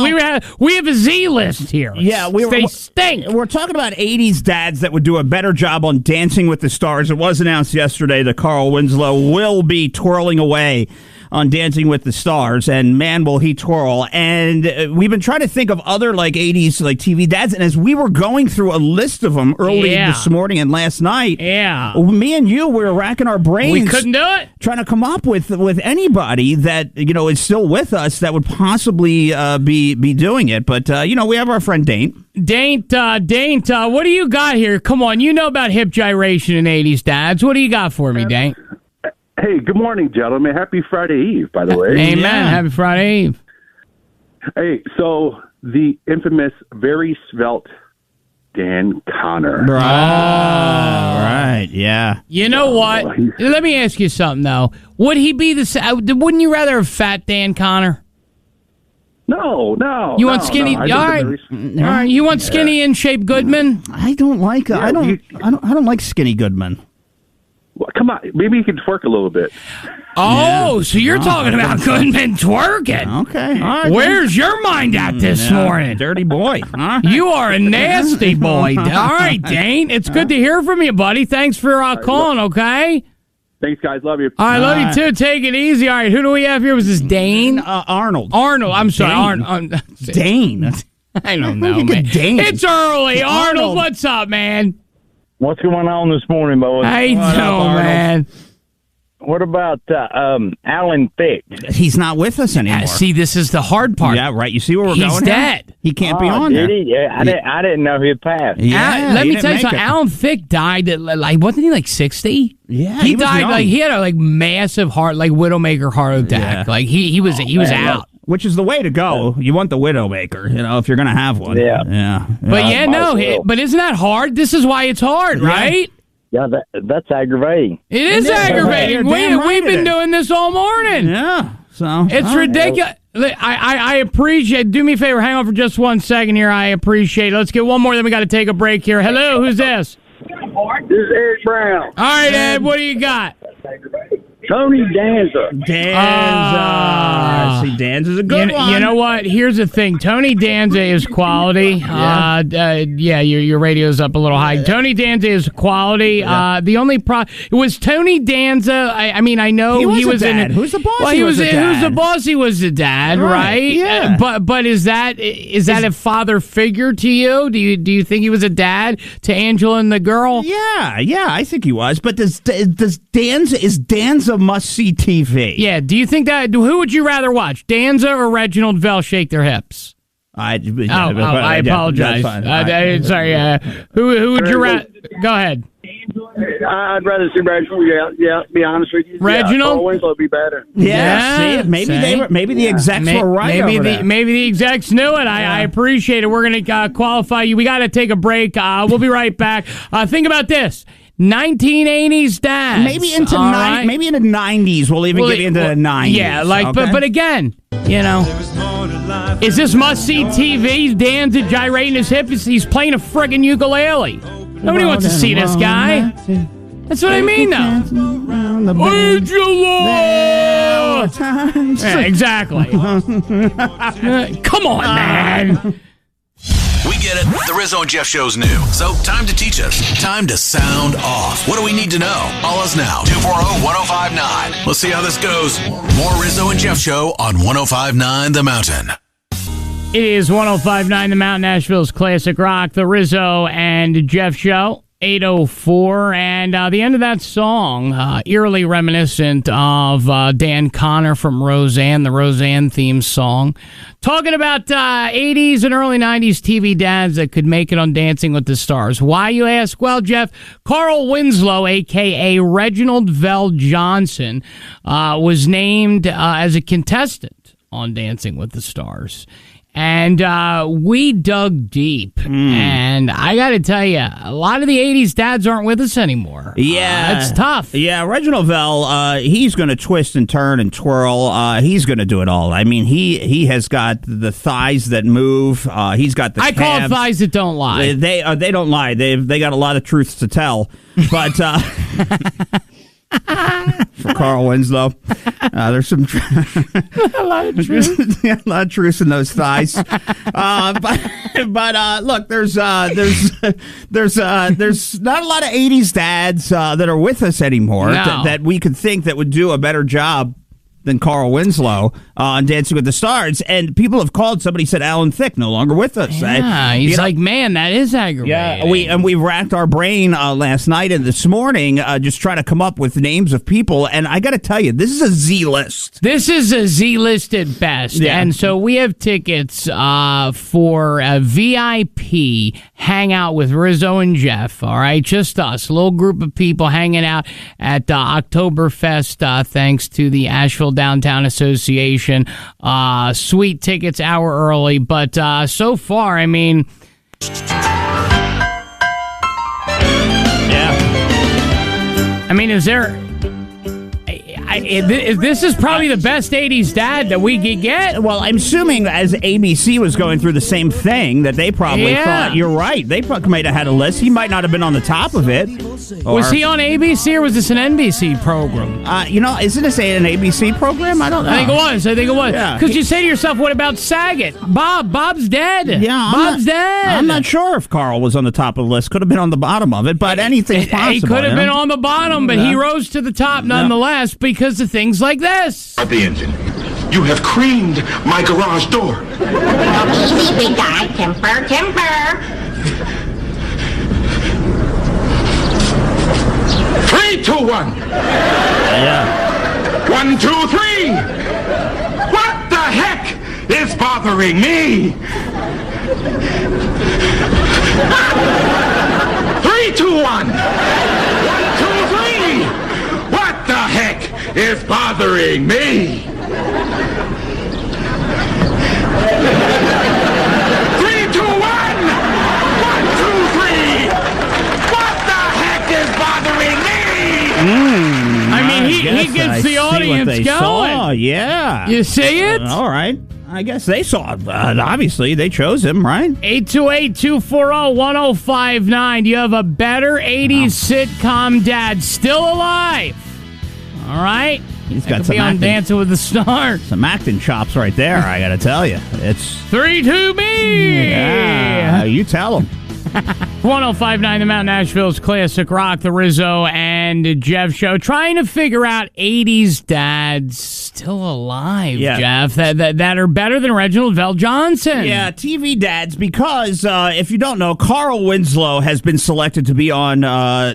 have a Z list here. Yeah, they stink. We're talking about 80s dads that would do a better job on Dancing with the Stars. It was announced yesterday that Carl Winslow will be twirling away on Dancing with the Stars, and man, will he twirl. And we've been trying to think of other 80s TV dads, and as we were going through a list of them early this morning and last night, me and you were racking our brains. We couldn't do it. Trying to come up with anybody that is still with us that would possibly be doing it. But we have our friend Daint. Daint, what do you got here? Come on, you know about hip gyration in 80s dads. What do you got for me, Daint? Hey, good morning, gentlemen. Happy Friday Eve, by the way. Amen. Yeah. Happy Friday Eve. Hey, so the infamous, very svelte Dan Connor. Oh, right, yeah. You know what? Let me ask you something, though. Would he be wouldn't you rather have fat Dan Connor? No. You want skinny? All right. You want skinny in shape Goodman? I don't like. Yeah, I don't like skinny Goodman. Well, come on, maybe you can twerk a little bit. Oh, so you're talking about Goodman twerking? Okay. All right, where's your mind at this morning? Dirty boy. Right. You are a nasty boy. All right, Dane. It's good to hear from you, buddy. Thanks for calling, okay? Thanks, guys. Love you. All right, love you too. Take it easy. All right, who do we have here? Was this Dane? Arnold. I'm sorry, Arnold. Dane. I don't know, man. Dane. It's early. Arnold, what's up, man? What's going on this morning, boys? How you doing, man? What about Alan Thicke? He's not with us anymore. See, this is the hard part. Yeah, right. You see where we're going? He's dead. He can't be on there. Yeah, I didn't know he'd passed. Yeah, let me tell you something. Alan Thicke died at, wasn't he 60? Yeah, he died he had a massive heart, Widowmaker heart attack. Yeah. He was out. Which is the way to go. You want the Widowmaker, if you're going to have one. Yeah. But but isn't that hard? This is why it's hard, right? Yeah, that's aggravating. It is aggravating. We've been doing this all morning. Yeah. So it's ridiculous. I appreciate. Do me a favor. Hang on for just 1 second here. I appreciate it. Let's get one more. Then we got to take a break here. Hello, who's this? This is Ed Brown. All right, Ed. What do you got? Tony Danza. See, Danza's a good one. You know what? Here's the thing. Tony Danza is quality. Your radio's up a little high. Tony Danza is quality. Yeah. The only it was Tony Danza. I mean, I know he was a dad. in. Who's the boss? Well, who's the boss? He was the dad, right? Yeah. But is that a father figure to you? Do you think he was a dad to Angela and the girl? Yeah, I think he was. But is Danza must-see TV? Yeah. Do you think that? Who would you rather watch, Danza or Reginald Vell shake their hips? I apologize. Sorry. Who would you rather? Go ahead. I'd rather see Reginald. Yeah. Be honest with you, Reginald. Carl Winslow would be better. Yeah. Maybe the execs were right. Maybe the execs knew it. I appreciate it. We're going to qualify you. We got to take a break. We'll be right back. Think about this. 1980s dads. Maybe into maybe in the 90s. We'll even get into the 90s. Yeah, but again, is this must-see TV? Dan's gyrating his hip. He's playing a friggin' ukulele. Nobody wants to see this guy. That's what I mean, though. Angela! Yeah, exactly. Come on, man. We get it. The Rizzo and Jeff Show's new. So, time to teach us. Time to sound off. What do we need to know? Call us now. 240-1059. Let's see how this goes. More Rizzo and Jeff Show on 105.9 The Mountain. It is 105.9 The Mountain, Nashville's classic rock. The Rizzo and Jeff Show. 8:04, and the end of that song, eerily reminiscent of Dan Connor from Roseanne, the Roseanne theme song, talking about 80s and early 90s TV dads that could make it on Dancing with the Stars. Why, you ask? Well, Jeff, Carl Winslow, a.k.a. Reginald Vell Johnson, was named as a contestant on Dancing with the Stars. And we dug deep, and I got to tell you, a lot of the 80s dads aren't with us anymore. Yeah. It's tough. Yeah, Reginald Vell, he's going to twist and turn and twirl. He's going to do it all. I mean, he has got the thighs that move. He's got the calves. I call it thighs that don't lie. They don't lie. They got a lot of truths to tell. But for Carl Winslow, there's some a lot of truth. A lot of truth in those thighs. But look, there's not a lot of 80s dads that are with us anymore that we could think that would do a better job than Carl Winslow on Dancing with the Stars. And people have called. Somebody said Alan Thicke no longer with us. Yeah, he's like, man, that is aggravating. Yeah, we racked our brain last night and this morning just trying to come up with names of people. And I got to tell you, this is a Z list. This is a Z list at best. Yeah. And so we have tickets for a VIP hangout with Rizzo and Jeff. All right, just us, a little group of people hanging out at Oktoberfest. Thanks to the Asheville Downtown Association. Sweet tickets, hour early. But so far, I mean... Yeah. I mean, is there... This is probably the best 80s dad that we could get. Well, I'm assuming as ABC was going through the same thing that they probably thought, you're right, they might have had a list. He might not have been on the top of it. Was he on ABC or was this an NBC program? Isn't this an ABC program? I don't know. I think it was. Because you say to yourself, what about Saget? Bob's dead. Yeah, Bob's dead. I'm not sure if Carl was on the top of the list. Could have been on the bottom of it, but anything's possible. He could have been on the bottom, but he rose to the top nonetheless because of things like this. Of the engine. You have creamed my garage door. Okay, sweetie guy, temper. 3, 2, 1. Yeah. 1, 2, 3. What the heck is bothering me? 3, 2, 1. 1, 2, 3. What the heck is bothering me? 3, 2, 1. 1, 2, 3. What the heck is bothering me? I mean, he gets the audience going. Yeah. You see it? All right. I guess they saw it. Obviously, they chose him, right? 828-240-1059. Do you have a better 80s sitcom dad still alive? All right. He's got some on Dancing with the Stars. Some acting chops right there, I got to tell you. It's 3-2-B. Yeah, you tell him. 1059 The Mountain, Nashville's classic rock, the Rizzo and Jeff show. Trying to figure out 80s dads still alive, Jeff, that are better than Reginald Johnson. Yeah, TV dads, because if you don't know, Carl Winslow has been selected to be on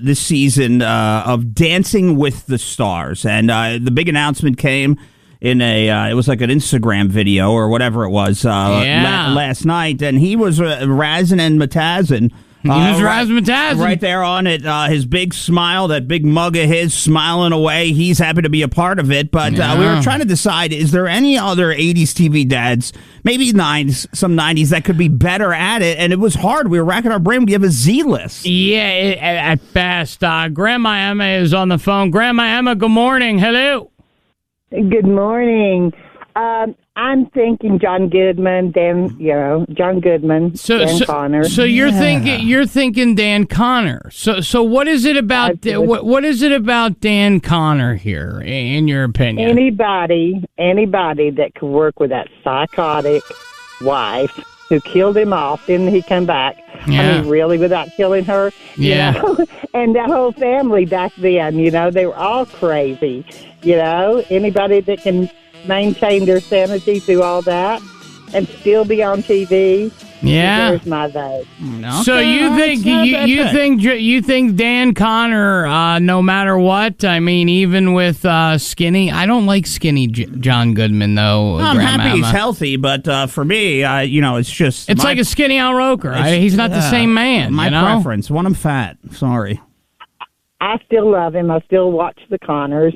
this season of Dancing with the Stars. And the big announcement came in it was like an Instagram video or whatever it was last night, and he was razzing and matazzing. Right there on it. His big smile, that big mug of his, smiling away. He's happy to be a part of it. But we were trying to decide, is there any other 80s TV dads, maybe 90s, some 90s, that could be better at it? And it was hard. We were racking our brain. We have a Z list. Yeah, at best. Grandma Emma is on the phone. Grandma Emma, good morning. Hello. Good morning. I'm thinking John Goodman, Dan Connor. So you're thinking Dan Connor. So what is it about what is it about Dan Connor here, in your opinion? Anybody that could work with that psychotic wife who killed him off, didn't he come back? Yeah. I mean, really, without killing her? Yeah. You know? And that whole family back then, they were all crazy. Anybody that can maintain their sanity through all that and still be on TV. Yeah, there's my vote. Okay. So you think Dan Connor, no matter what? I mean, even with skinny, I don't like skinny John Goodman though. I'm happy he's healthy, but for me, it's just like a skinny Al Roker. He's not the same man. My preference. Want him fat. Sorry. I still love him. I still watch the Connors.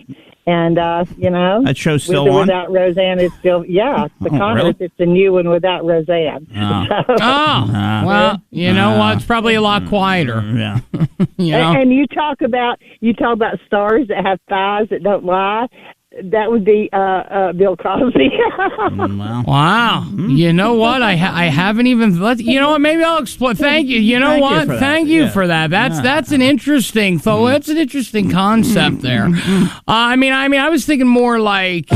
And, that show's still on? Without Roseanne, it's still, the Connors, really? It's a new one without Roseanne. Oh, well, you know what? It's probably a lot quieter. Yeah. And you talk about stars that have thighs that don't lie. That would be Bill Cosby. Wow. You know what? I haven't even... You know what? Maybe I'll explain. Thank you. You know what? Thank you for that. That's an interesting... That's an interesting concept there. I mean, I was thinking more like,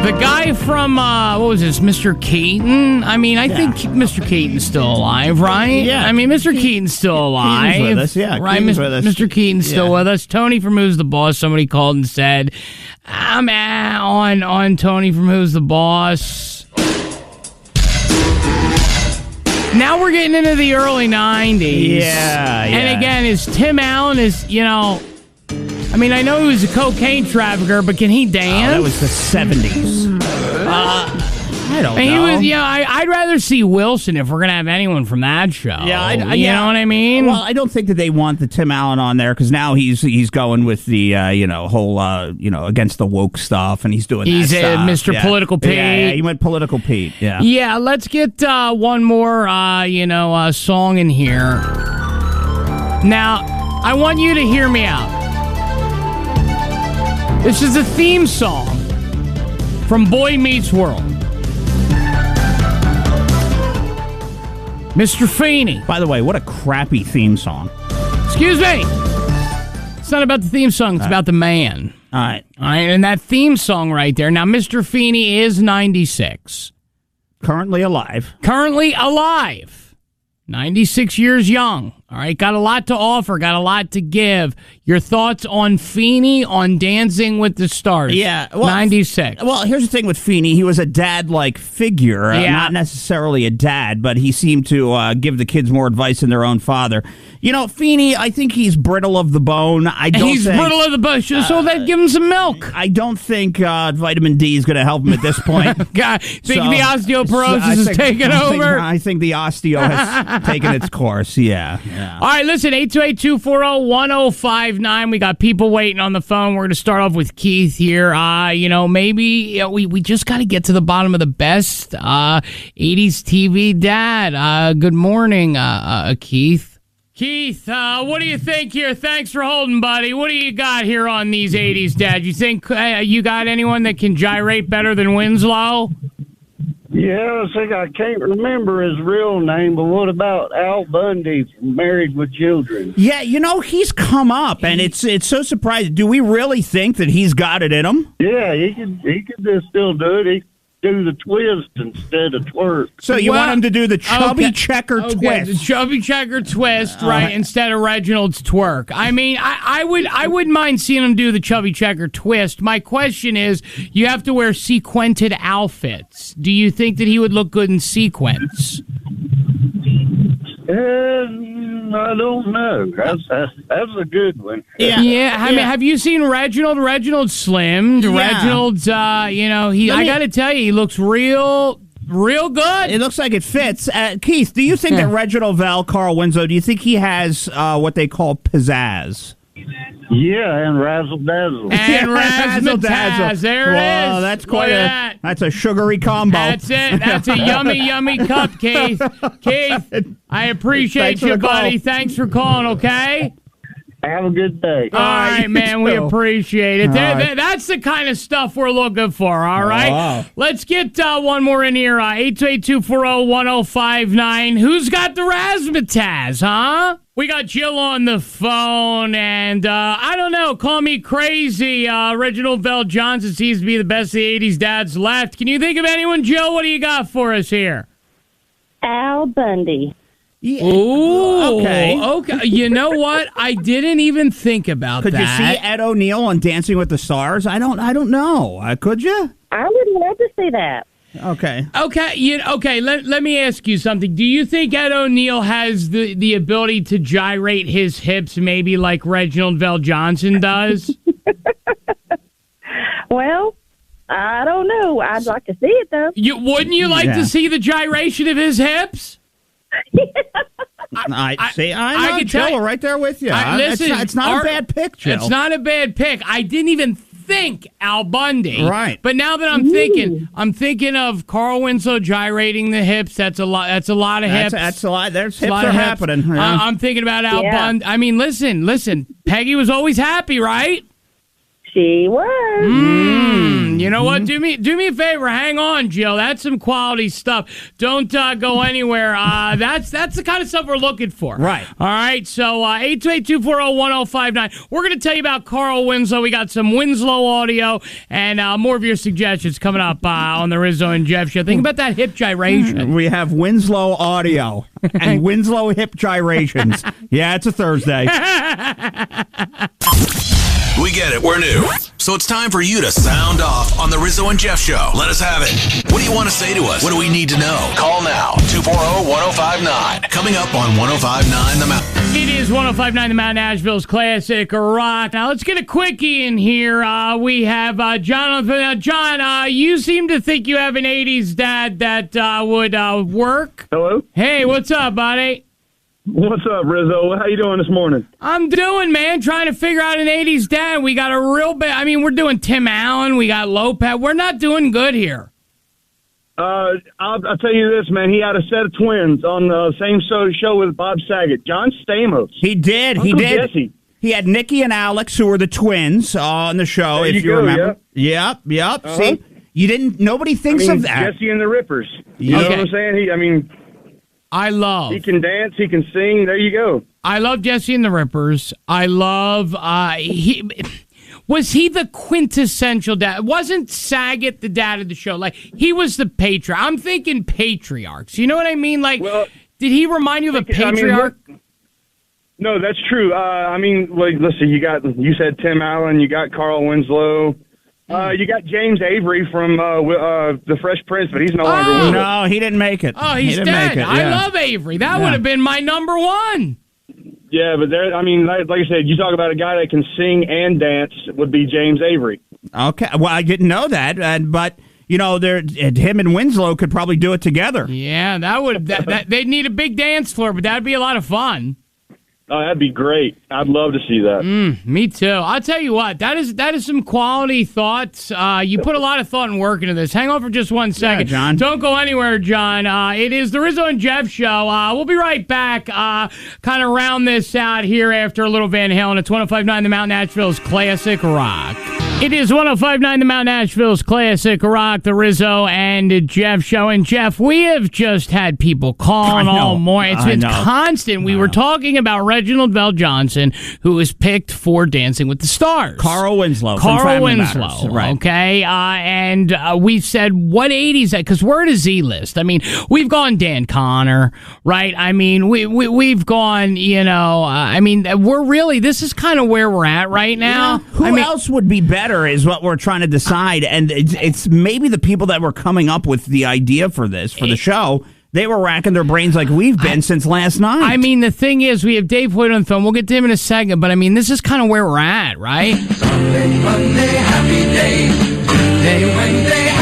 the guy from, what was this, Mr. Keaton? I mean, I think Mr. Keaton's still alive, right? Yeah. I mean, Mr. Keaton's still alive. Keaton's with us, yeah. Right, Mr. Keaton's still with us. Tony from Who's the Boss, somebody called and said, I'm on Tony from Who's the Boss. Now we're getting into the early 90s. Yeah. And again, Tim Allen is, I mean, I know he was a cocaine trafficker, but can he dance? That was the 70s. I don't know. He was, I'd rather see Wilson if we're going to have anyone from that show. Yeah, you know what I mean? Well, I don't think that they want the Tim Allen on there because now he's going with the, whole, against the woke stuff, and he's doing that stuff. Mr. Political Pete. Yeah, he went Political Pete, yeah. Yeah, let's get one more, song in here. Now, I want you to hear me out. This is a theme song from Boy Meets World. Mr. Feeney. By the way, what a crappy theme song. Excuse me. It's not about the theme song. It's about the man. All right. And that theme song right there. Now, Mr. Feeney is 96. Currently alive. 96 years young. All right, got a lot to offer, got a lot to give. Your thoughts on Feeney on Dancing with the Stars? Yeah, 96. Well, here's the thing with Feeney. He was a dad-like figure, not necessarily a dad, but he seemed to give the kids more advice than their own father. Feeney, I think he's brittle of the bone. He's brittle of the bone, so they'd give him some milk. I don't think vitamin D is going to help him at this point. God, think the osteoporosis is taking over? I think the osteo has taken its course, yeah. All right, listen, 828-240-1059. We got people waiting on the phone. We're going to start off with Keith here. Maybe we just got to get to the bottom of the best 80s TV dad. Good morning, Keith. Keith, what do you think here? Thanks for holding, buddy. What do you got here on these 80s dad? You think you got anyone that can gyrate better than Winslow? Yeah, I can't remember his real name, but what about Al Bundy from Married with Children? Yeah, he's come up, and it's so surprising. Do we really think that he's got it in him? Yeah, he could just still do it. He do the twist instead of twerk. So you want him to do the chubby checker twist? The chubby checker twist, right? Instead of Reginald's twerk. I mean, I wouldn't mind seeing him do the chubby checker twist. My question is, you have to wear sequined outfits. Do you think that he would look good in sequins? I don't know. That's a good one. Yeah. I mean, have you seen Reginald? Reginald's slimmed. Yeah. Reginald's, I got to tell you, he looks real good. It looks like it fits. Keith, do you think that Reginald Carl Winslow, do you think he has what they call pizzazz? Yeah, and razzle dazzle. And razzle dazzle. There it is. That's quite that's a sugary combo. That's it. That's a yummy cup, Keith. Keith, I appreciate you, buddy. Thanks for calling, okay? Have a good day. All right, man. We appreciate it. That's the kind of stuff we're looking for, all right? Wow. Let's get one more in here. 828-240-1059. Who's got the razzmatazz, huh? We got Jill on the phone, and I don't know, call me crazy. Reginald Johnson seems to be the best of the 80s dads left. Can you think of anyone, Jill? What do you got for us here? Al Bundy. Yeah. Ooh, okay. You know what? I didn't even think about that. Could you see Ed O'Neill on Dancing with the Stars? I don't know. Could you? I would love to see that. Okay. Okay. Let me ask you something. Do you think Ed O'Neill has the ability to gyrate his hips, maybe like Reginald Johnson does? Well, I don't know. I'd like to see it though. Wouldn't you like to see the gyration of his hips? I can tell right there with you. Listen, it's not a bad pick, Jill. It's not a bad pick. I didn't even think Al Bundy. Right. But now that I'm thinking of Carl Winslow gyrating the hips. That's a lot of hips. That's a lot. There's hips are happening. Yeah. I'm thinking about Al Bundy. I mean, listen. Peggy was always happy, right? She was. You know what? Do me a favor. Hang on, Jill. That's some quality stuff. Don't go anywhere. That's the kind of stuff we're looking for. Right. All right. So 828-240-1059. We're going to tell you about Carl Winslow. We got some Winslow audio and more of your suggestions coming up on the Rizzo and Jeff show. Think about that hip gyration. We have Winslow audio and Winslow hip gyrations. Yeah, it's a Thursday. We get it. We're new. So it's time for you to sound off on the Rizzo and Jeff show. Let us have it. What do you want to say to us? What do we need to know? Call now. 240-1059. Coming up on 105.9 The Mountain. It is 105.9 The Mountain, Nashville's classic rock. Now let's get a quickie in here. We have John. John, you seem to think you have an 80s dad that would work. Hello? Hey, what's up, buddy? What's up, Rizzo? How you doing this morning? I'm doing, man, trying to figure out an 80s dad. We got a real bad... I mean, we're doing Tim Allen. We got Lopez. We're not doing good here. I'll tell you this, man. He had a set of twins on the same show with Bob Saget. John Stamos. He did. Uncle Jesse. He had Nikki and Alex, who were the twins, on the show, there if you remember. Yep. Uh-huh. See, nobody thinks of that. Jesse and the Rippers. You Yeah. know what I'm saying? He can dance, he can sing. There you go. I love Jesse and the Rippers. I love was he the quintessential dad? Wasn't Saget the dad of the show? Like, he was the patriarch. I'm thinking patriarchs. You know what I mean? Like, did he remind you of a patriarch? No, that's true. Listen, you said Tim Allen, you got Carl Winslow. You got James Avery from The Fresh Prince, but he's no longer with us. No, he didn't make it. Oh, he's dead. I love Avery. That would have been my number one. Yeah, but like I said, you talk about a guy that can sing and dance would be James Avery. Okay, well, I didn't know that, but him and Winslow could probably do it together. Yeah, they'd need a big dance floor, but that'd be a lot of fun. Oh, that'd be great. I'd love to see that. Me too. I'll tell you what, that is some quality thoughts. You put a lot of thought and work into this. Hang on for just 1 second. Yeah, John. Don't go anywhere, John. It is the Rizzo and Jeff show. We'll be right back. Kind of round this out here after a little Van Halen. It's 105.9 The Mountain, Nashville's classic rock. It is 105.9 The Mount Nashville's Classic Rock, the Rizzo and Jeff show. And Jeff, we have just had people calling all morning. It's been constant. We were talking about Reginald Johnson, who was picked for Dancing with the Stars. Carl Winslow. Right. Okay. And we said, what 80s? Because we're at a Z list. I mean, we've gone Dan Connor, right? I mean, we've gone, we're really, this is kind of where we're at right now. Yeah. Who else would be better is what we're trying to decide. And it's maybe the people that were coming up with the idea for this, for the show, they were racking their brains like we've been since last night. I mean, the thing is, we have Dave Hoyt on the phone. We'll get to him in a second. But, I mean, this is kind of where we're at, right? Monday, happy day.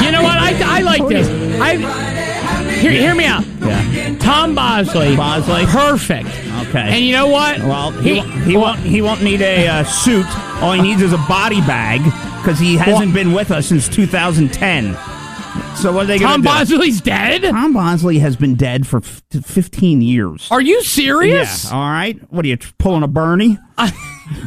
You know what? I like this. Hear me out. Yeah. Tom Bosley. Perfect. Okay. And you know what? Well, he won't need a suit. All he needs is a body bag because he hasn't been with us since 2010. So what are they going to do? Tom Bosley's dead? Tom Bosley has been dead for 15 years. Are you serious? Yeah. All right. What are you, pulling a Bernie?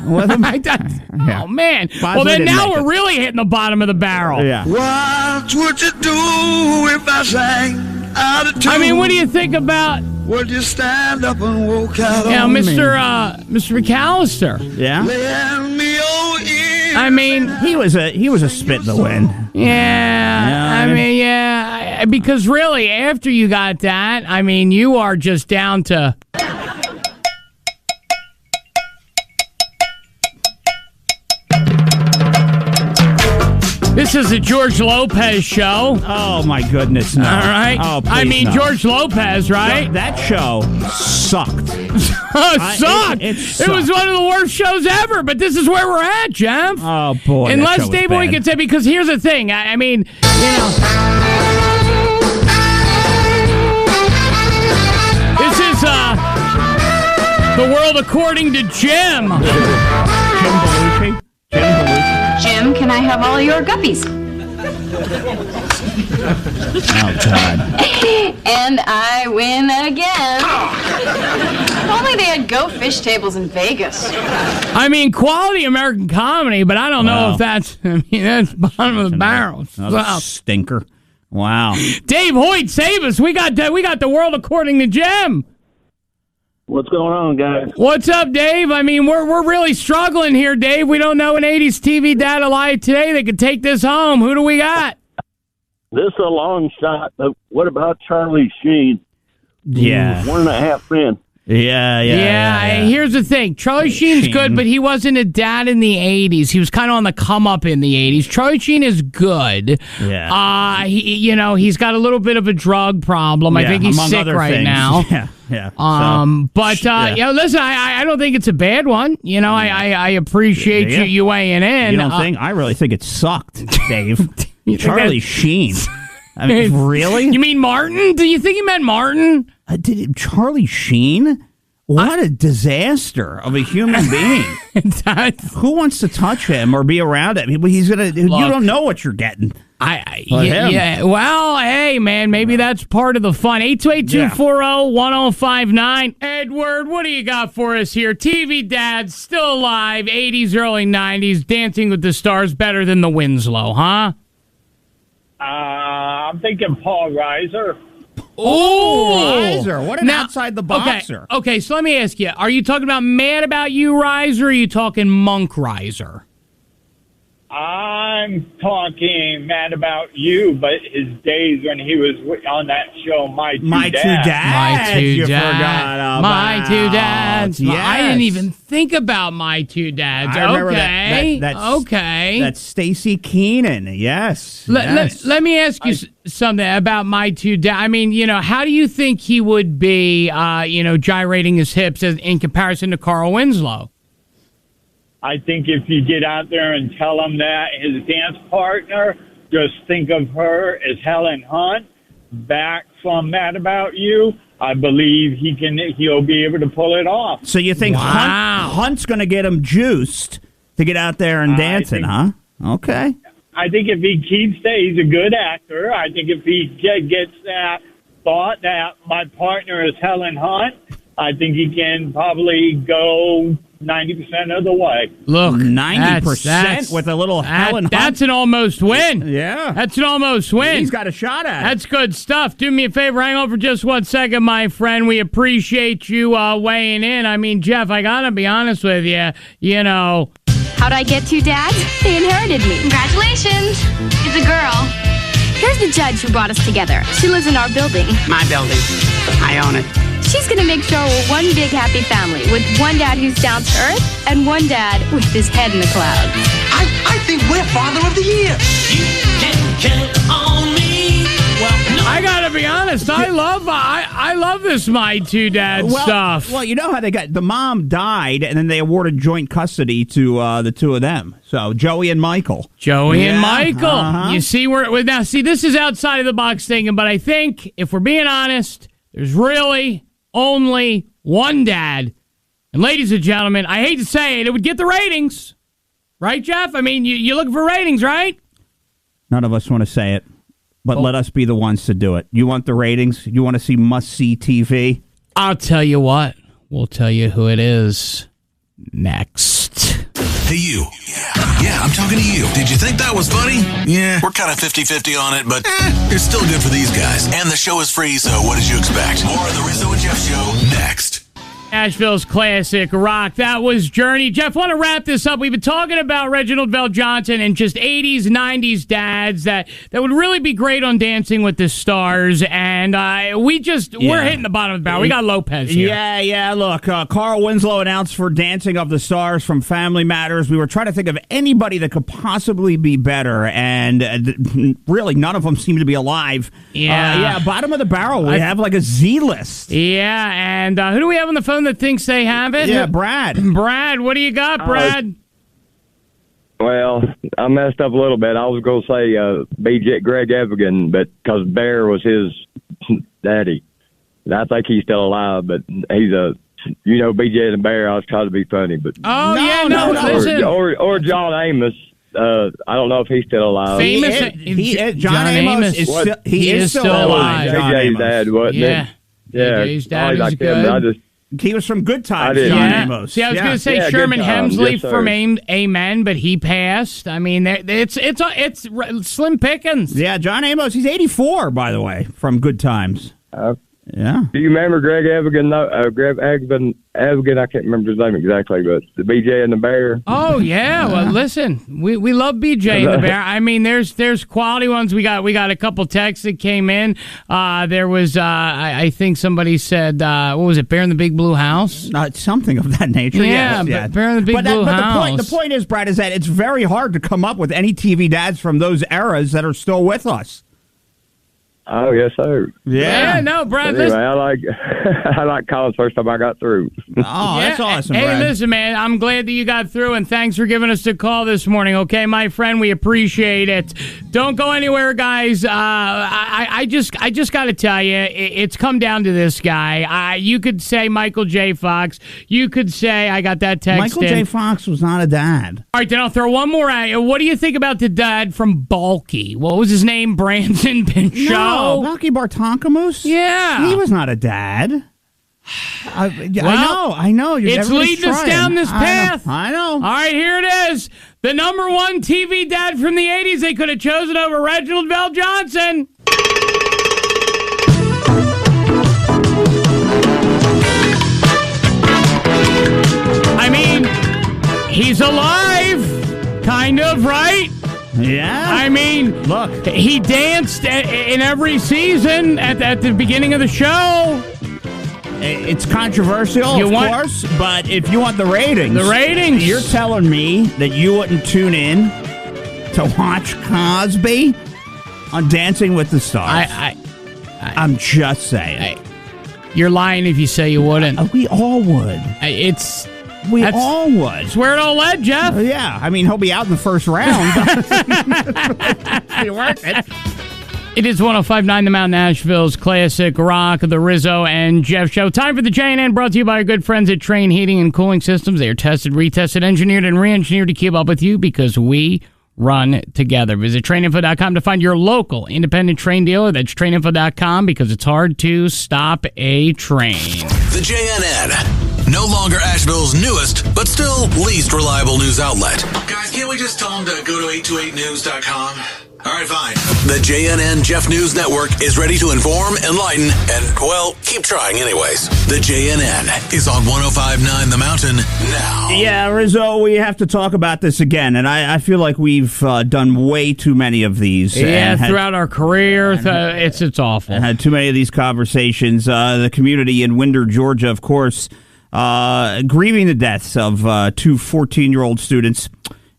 With him? Oh, man. Bosley well, then now we're really hitting the bottom of the barrel. Yeah. What would you do if I sang out of tune? I mean, what do you think about... Would you stand up and walk out on me? Mr. McAllister. Yeah? Lend me your ear. I mean... He was a spit in the wind. Yeah. I mean, because really, after you got that, I mean, you are just down to... This is a George Lopez show. Oh, my goodness, no. All right? Oh, I mean, no. George Lopez, right? That show sucked. Sucked? It was one of the worst shows ever, but this is where we're at, Jeff. Oh, boy. Unless Dave Boy can say, because here's the thing. I mean, this is The World According to Jim. Jim Belushi. Jim, can I have all your guppies? Oh, God. And I win again. If only they had Go Fish tables in Vegas. I mean, quality American comedy, but I don't know if that's bottom of the barrel. Stinker. Wow. Dave Hoyt, save us. We got The World According to Jim. What's going on, guys? What's up, Dave? I mean, we're really struggling here, Dave. We don't know an 80s TV dad alive today that could take this home. Who do we got? This is a long shot, but what about Charlie Sheen? Yeah. 1.5 Men. Yeah. Here's the thing. Charlie Sheen's good, but he wasn't a dad in the 80s. He was kind of on the come up in the 80s. Charlie Sheen is good. Yeah. He's got a little bit of a drug problem. I think he's sick right now. Yeah. Listen, I don't think it's a bad one. I appreciate you weighing in. You don't think? I really think it sucked, Dave. Charlie Sheen. I mean, really? You mean Martin? Do you think he meant Martin? Charlie Sheen? What a disaster of a human being. Who wants to touch him or be around him? He's gonna. You don't know what you're getting. Yeah. Well, hey, man, maybe that's part of the fun. 828-240-1059. Edward, what do you got for us here? TV dads, still alive, 80s, early 90s, Dancing with the Stars, better than the Winslow, huh? I'm thinking Paul Reiser. Oh, Reiser. What an outside the boxer. Okay, so let me ask you, are you talking about Mad About You Reiser, or are you talking Monk Reiser? I'm talking Mad About You, but his days when he was on that show, My Two Dads. You forgot about My Two Dads. Yes. I didn't even think about My Two Dads. I remember okay. That's Stacey Keenan. Yes. Let me ask you something about My Two Dads. I mean, how do you think he would be, gyrating his hips in comparison to Carl Winslow? I think if you get out there and tell him that his dance partner, just think of her as Helen Hunt, back from Mad About You, I believe he'll be able to pull it off. So you think Hunt's going to get him juiced to get out there and dancing, huh? Okay. I think if he keeps that, he's a good actor. I think if he gets that thought that my partner is Helen Hunt, I think he can probably go 90% of the way. Look, 90% with a little Helen Hunt. That's an almost win. Yeah. That's an almost win. He's got a shot at it. That's good stuff. Do me a favor. Hang on for just 1 second, my friend. We appreciate you weighing in. I mean, Jeff, I got to be honest with you. You know. How'd I get 2 dads? They inherited me. Congratulations. It's a girl. Here's the judge who brought us together. She lives in our building. My building. I own it. She's going to make sure we're one big happy family with one dad who's down to earth and one dad with his head in the clouds. I think we're Father of the Year. You can count on me. Well, no. I gotta be honest. I love this My Two Dads stuff. Well, you know how they got the mom died, and then they awarded joint custody to the two of them. So Joey and Michael. And Michael. You see now. See, this is outside of the box thinking, but I think if we're being honest, there's really only one dad. And ladies and gentlemen, I hate to say it would get the ratings. Right, Jeff? I mean, you're looking for ratings, right? None of us want to say it, but let us be the ones to do it. You want the ratings? You want to see must-see TV? I'll tell you what. We'll tell you who it is next. Hey, you. Yeah, I'm talking to you. Did you think that was funny? Yeah, we're kind of 50-50 on it, but it's still good for these guys. And the show is free, so what did you expect? More of the Rizzo and Jeff Show next. Nashville's classic rock. That was Journey. Jeff, want to wrap this up. We've been talking about Reginald VelJohnson and just 80s, 90s dads that would really be great on Dancing with the Stars. And we're hitting the bottom of the barrel. We got Lopez here. Yeah. Look, Carl Winslow announced for Dancing of the Stars from Family Matters. We were trying to think of anybody that could possibly be better, and really none of them seem to be alive. Yeah. Bottom of the barrel. We have like a Z list. Yeah, and who do we have on the phone that thinks they have it? Yeah, Brad. Brad, what do you got, Brad? Well, I messed up a little bit. I was going to say BJ Greg Evigan, but because Bear was his daddy. And I think he's still alive, but he's BJ and Bear. I was trying to be funny, but listen. Or John Amos. I don't know if he's still alive. John Amos is still alive. JJ's dad, wasn't it? Yeah, JJ's dad is good. He was from Good Times, John Amos. See, I was going to say Sherman Hemsley from Amen, but he passed. I mean, it's slim pickings. Yeah, John Amos, he's 84, by the way, from Good Times. Yeah. Do you remember Greg Evigan? Evigan, I can't remember his name exactly, but the BJ and the Bear. Oh yeah. Well, listen, we love BJ and the Bear. I mean, there's quality ones. We got a couple texts that came in. There was I think somebody said what was it? Bear in the Big Blue House? Something of that nature. Yeah, yes. Bear in the Big Blue House. The point is, Brad, is that it's very hard to come up with any TV dads from those eras that are still with us. Oh, yes, sir. Yeah, no, Brad. Anyway, I like calling first time I got through. Oh, that's awesome, Hey, Brad. listen, man, I'm glad that you got through, and thanks for giving us a call this morning, okay, my friend? We appreciate it. Don't go anywhere, guys. I just got to tell you, it's come down to this guy. You could say Michael J. Fox. You could say I got that text Michael J. Fox was not a dad. All right, then I'll throw one more at you. What do you think about the dad from Balky? What was his name? Brandon Pinchot? No. Balky Bartonkamus? Yeah. He was not a dad. I know. It's leading us down this path. I know. All right, here it is. The number one TV dad from the 80s. They could have chosen over Reginald VelJohnson. I mean, he's alive, kind of, right? Yeah. I mean, look, he danced in every season at the beginning of the show. It's controversial, of course, but if you want the ratings, you're telling me that you wouldn't tune in to watch Cosby on Dancing with the Stars. I'm just saying. You're lying if you say you wouldn't. We all would. We all would. It's where it all led, Jeff. Yeah. I mean, he'll be out in the first round. Be worth it. It is 105.9 The Mount, Nashville's classic rock, the Rizzo and Jeff Show. Time for the JNN, brought to you by our good friends at Train Heating and Cooling Systems. They are tested, retested, engineered, and re-engineered to keep up with you because we run together. Visit traininfo.com to find your local independent train dealer. That's traininfo.com because it's hard to stop a train. The JNN. No longer Asheville's newest, but still least reliable news outlet. Guys, can't we just tell them to go to 828news.com? All right, fine. The JNN Jeff News Network is ready to inform, enlighten, and, well, keep trying anyways. The JNN is on 105.9 The Mountain now. Yeah, Rizzo, we have to talk about this again, and I feel like we've done way too many of these. Yeah, throughout our career, it's awful. And had too many of these conversations. The community in Winder, Georgia, of course, grieving the deaths of two 14-year-old students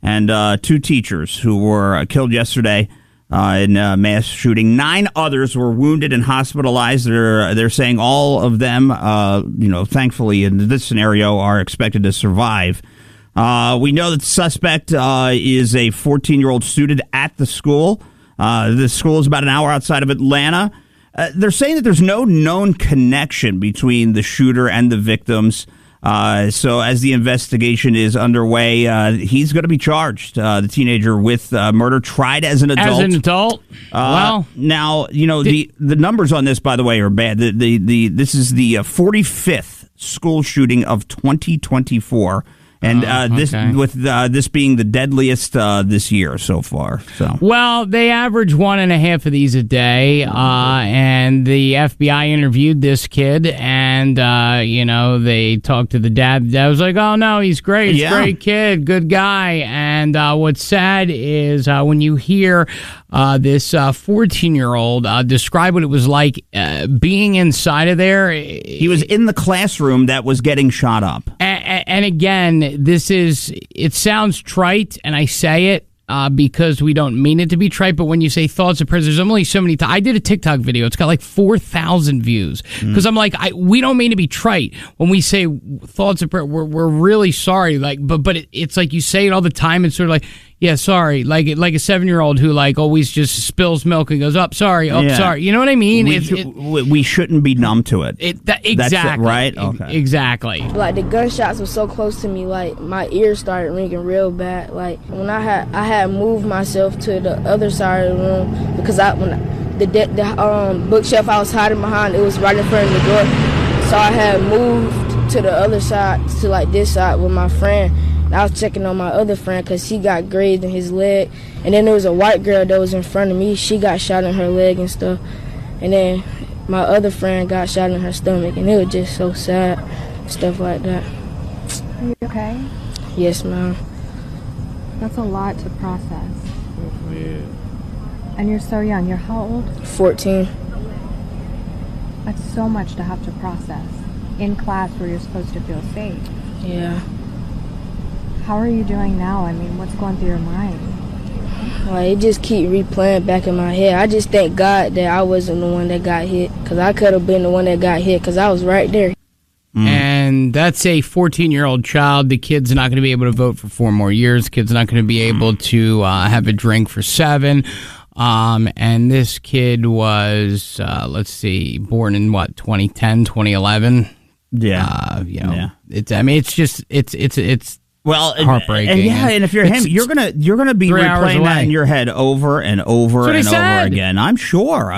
and two teachers who were killed yesterday in a mass shooting. 9 others were wounded and hospitalized. They're saying all of them, thankfully in this scenario, are expected to survive. We know that the suspect is a 14-year-old student at the school. The school is about an hour outside of Atlanta. They're saying that there's no known connection between the shooter and the victims. So as the investigation is underway, he's going to be charged, the teenager, with murder, tried as an adult. As an adult? Well, now, the numbers on this, by the way, are bad. This is the 45th school shooting of 2024. And this being the deadliest this year so far. So well, they average 1.5 of these a day, and the FBI interviewed this kid, and they talked to the dad. The dad was like, "Oh no, he's great. He's a great kid, good guy." And what's sad is when you hear this 14-year-old describe what it was like being inside of there. He was in the classroom that was getting shot up. And again, it sounds trite, and I say it because we don't mean it to be trite, but when you say thoughts of prayers, there's only so many times. I did a TikTok video. It's got like 4,000 views because I'm like, we don't mean to be trite. When we say thoughts of prayer, we're really sorry. But it's like you say it all the time. It's sort of like, yeah, sorry. Like a 7-year-old who always just spills milk and goes, sorry. Sorry. You know what I mean? We shouldn't be numb to it. Exactly. That's it, right? Okay. Exactly. Like the gunshots were so close to me, like my ears started ringing real bad. Like when I had moved myself to the other side of the room because the bookshelf I was hiding behind, it was right in front of the door. So I had moved to the other side, to this side with my friend. I was checking on my other friend because he got grazed in his leg. And then there was a white girl that was in front of me. She got shot in her leg and stuff. And then my other friend got shot in her stomach. And it was just so sad, stuff like that. Are you okay? Yes, ma'am. That's a lot to process. Yeah. And you're so young. You're how old? 14. That's so much to have to process in class where you're supposed to feel safe. Yeah. How are you doing now? I mean, what's going through your mind? It just keep replaying back in my head. I just thank God that I wasn't the one that got hit, because I could have been the one that got hit, because I was right there. And that's a 14-year-old child. The kid's not going to be able to vote for 4 more years. The kid's not going to be able to have a drink for 7. And this kid was, born in 2010, 2011. Yeah. It's well, heartbreaking. And if you're him, you're gonna be replaying that in your head over and over and over again. I'm sure.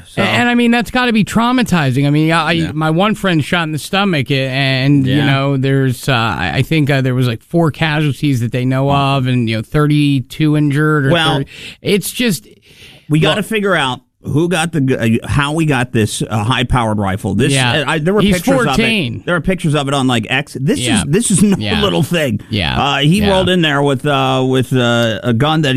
So. And that's got to be traumatizing. My one friend shot in the stomach, and there's I think there was 4 casualties that they know of, and 32 injured. It's just we got to figure out who got how we got this high-powered rifle. There were He's pictures 14. of it. There are pictures of it on X. This is no little thing. Yeah, he rolled in there with a gun that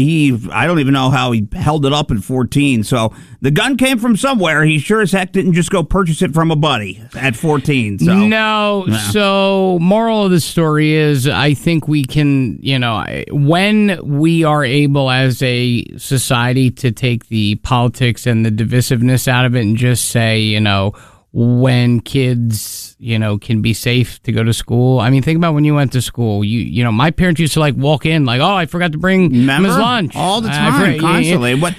I don't even know how he held it up at 14. So the gun came from somewhere. He sure as heck didn't just go purchase it from a buddy at 14. So no. So moral of the story is, I think we can, when we are able as a society to take the politics and the divisiveness out of it and just say, when kids, can be safe to go to school. Think about when you went to school. My parents used to walk in I forgot to bring him his lunch all the time, constantly. What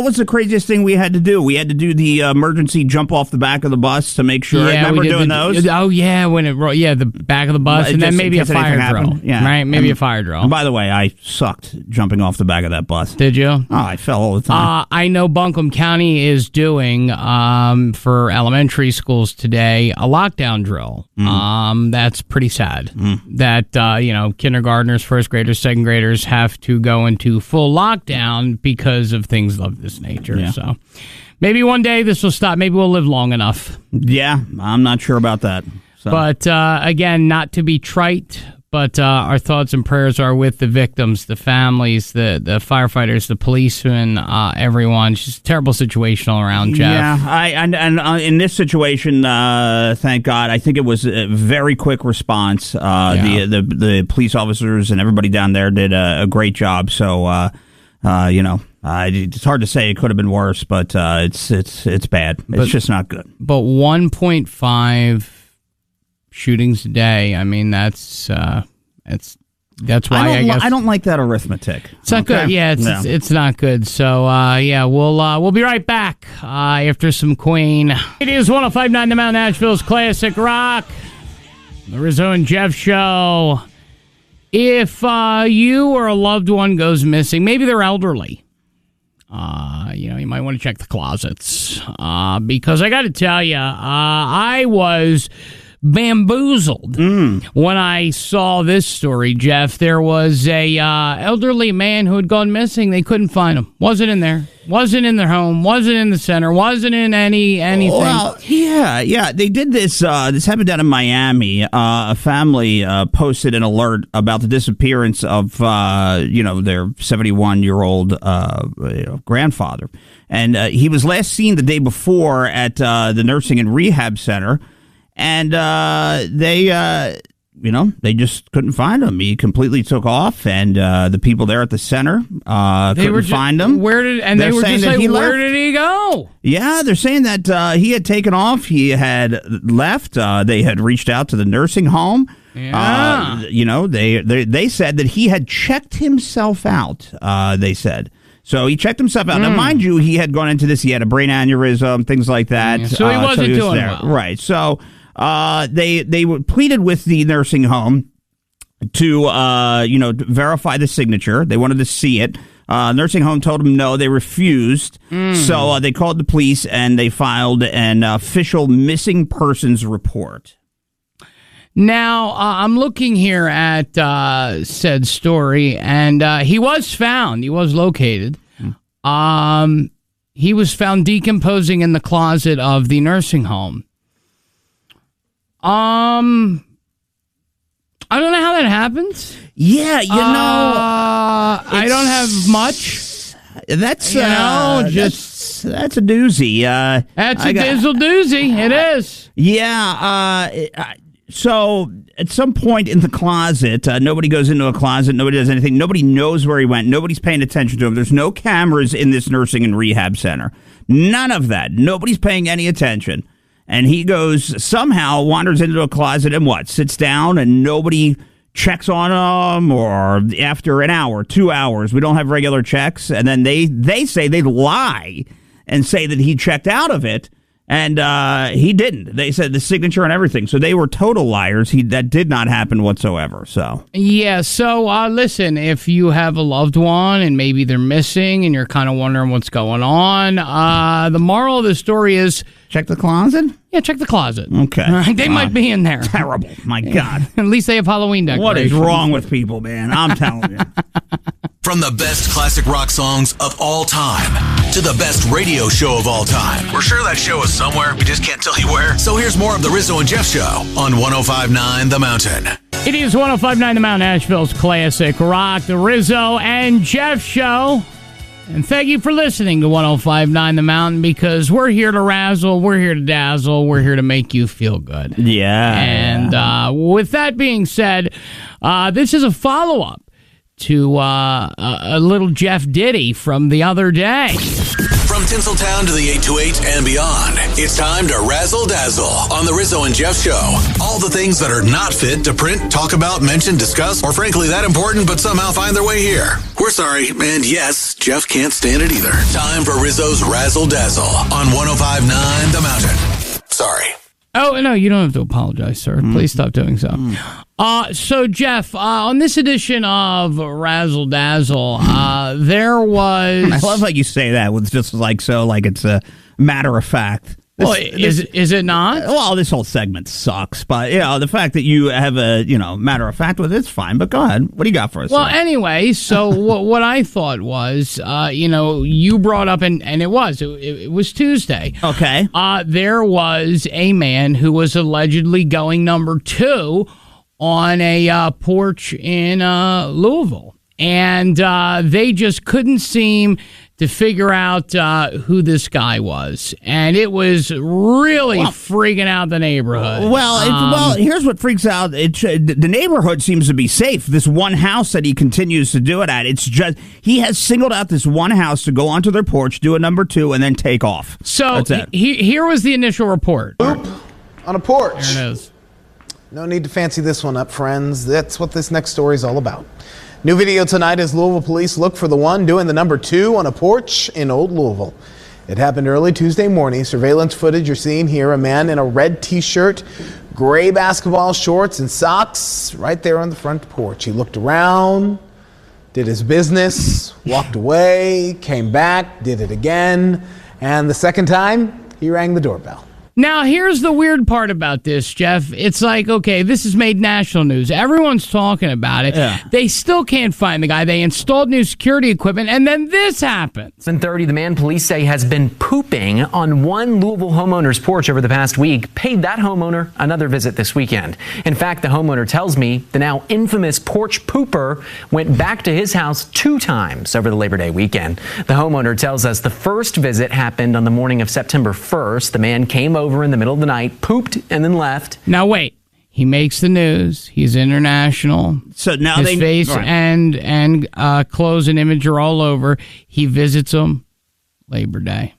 was the craziest thing we had to do? We had to do the emergency jump off the back of the bus to make sure. Remember doing those? Oh yeah, when the back of the bus, and then maybe a fire drill. Yeah, right. Maybe a fire drill. And by the way, I sucked jumping off the back of that bus. Did you? Oh, I fell all the time. I know Buncombe County is doing for elementary schools schools today a lockdown drill. That's pretty sad. That, kindergartners, first graders, second graders have to go into full lockdown because of things of this nature. Yeah. So maybe one day this will stop. Maybe we'll live long enough. Yeah, I'm not sure about that. So. But, again, not to be trite, but our thoughts and prayers are with the victims, the families, the firefighters, the policemen, everyone. It's just a terrible situation all around, Jeff. Yeah, and in this situation, thank God, I think it was a very quick response. The police officers and everybody down there did a great job. So, it's hard to say it could have been worse, but it's bad. It's just not good. But 1.5 shootings a day. I mean, that's why I guess I don't like that arithmetic. It's not good. Yeah, it's not good. So we'll be right back after some Queen. It is 105.9 The Mount, Nashville's classic rock, the Rizzo and Jeff Show. If you or a loved one goes missing, maybe they're elderly, you might want to check the closets because I got to tell you, I was bamboozled when I saw this story, Jeff. There was a elderly man who had gone missing. They couldn't find him. Wasn't in there. Wasn't in their home. Wasn't in the center. Wasn't in anything. Well, yeah. They did this. This happened down in Miami. A family posted an alert about the disappearance of their 71-year-old grandfather, and he was last seen the day before at the nursing and rehab center. And they just couldn't find him. He completely took off, and the people there at the center couldn't find him. Where did he go? Yeah, they're saying that he had taken off. He had left. They had reached out to the nursing home. Yeah. They said that he had checked himself out. They said. So he checked himself out. Now, mind you, he had gone into this. He had a brain aneurysm, things like that. Yeah, so he wasn't doing well. Right. So they pleaded with the nursing home to verify the signature. They wanted to see it. Nursing home told them no. They refused. So they called the police and they filed an official missing persons report. Now, I'm looking here at said story, and he was found. He was located. He was found decomposing in the closet of the nursing home. I don't know how that happens. Yeah, I don't have much. That's that's a doozy. That's a dizzle doozy. It is. Yeah. So at some point in the closet, nobody goes into a closet. Nobody does anything. Nobody knows where he went. Nobody's paying attention to him. There's no cameras in this nursing and rehab center. None of that. Nobody's paying any attention. And he somehow wanders into a closet and sits down, and nobody checks on him, or after an hour, 2 hours, we don't have regular checks. And then they say they lie and say that he checked out of it. And he didn't. They said the signature and everything. So they were total liars. That did not happen whatsoever. So yeah. So listen, if you have a loved one and maybe they're missing and you're kind of wondering what's going on, the moral of the story is check the closet. Yeah, check the closet. Okay. They might be in there. Terrible. My God. At least they have Halloween decorations. What is wrong with people, man? I'm telling you. From the best classic rock songs of all time to the best radio show of all time. We're sure that show is somewhere. We just can't tell you where. So here's more of the Rizzo and Jeff Show on 105.9 The Mountain. It is 105.9 The Mountain, Nashville's classic rock, the Rizzo and Jeff Show. And thank you for listening to 105.9 The Mountain, because we're here to razzle, we're here to dazzle, we're here to make you feel good. Yeah. And with that being said, this is a follow-up to a little Jeff ditty from the other day. From Tinseltown to the 828 and beyond, it's time to razzle dazzle on the Rizzo and Jeff Show. All the things that are not fit to print, talk about, mention, discuss, or frankly that important but somehow find their way here. We're sorry, and yes, Jeff can't stand it either. Time for Rizzo's Razzle Dazzle on 105.9 The Mountain. Sorry. Oh, no, you don't have to apologize, sir. Please stop doing so. So, Jeff, on this edition of Razzle Dazzle, there was... I love how you say that with just like it's a matter of fact. Well, is it not? Well, this whole segment sucks, but the fact that you have a matter of fact with it's fine. But go ahead, what do you got for us? Well, anyway, so what I thought was, you brought up, and it was Tuesday. Okay. There was a man who was allegedly going number 2 on a porch in Louisville, and they just couldn't seem to figure out who this guy was, and it was really freaking out the neighborhood. Well, here's what freaks out. The neighborhood seems to be safe. This one house that he continues to do it at, it's just he has singled out this one house to go onto their porch, do a number 2, and then take off. So that's it. Here was the initial report. Poop on a porch. There it is. No need to fancy this one up, friends. That's what this next story is all about. New video tonight as Louisville police look for the one doing the number 2 on a porch in Old Louisville. It happened early Tuesday morning. Surveillance footage you're seeing here, a man in a red t-shirt, gray basketball shorts, and socks right there on the front porch. He looked around, did his business, walked away, came back, did it again, and the second time, he rang the doorbell. Now, here's the weird part about this, Jeff. It's like, okay, this has made national news. Everyone's talking about it. Yeah. They still can't find the guy. They installed new security equipment, and then this happens. 7:30, the man police say has been pooping on one Louisville homeowner's porch over the past week paid that homeowner another visit this weekend. In fact, the homeowner tells me the now infamous porch pooper went back to his house 2 times over the Labor Day weekend. The homeowner tells us the first visit happened on the morning of September 1st. The man came over in the middle of the night, pooped, and then left. Now, wait. He makes the news. He's international. So now his face and clothes and image are all over. He visits them Labor Day.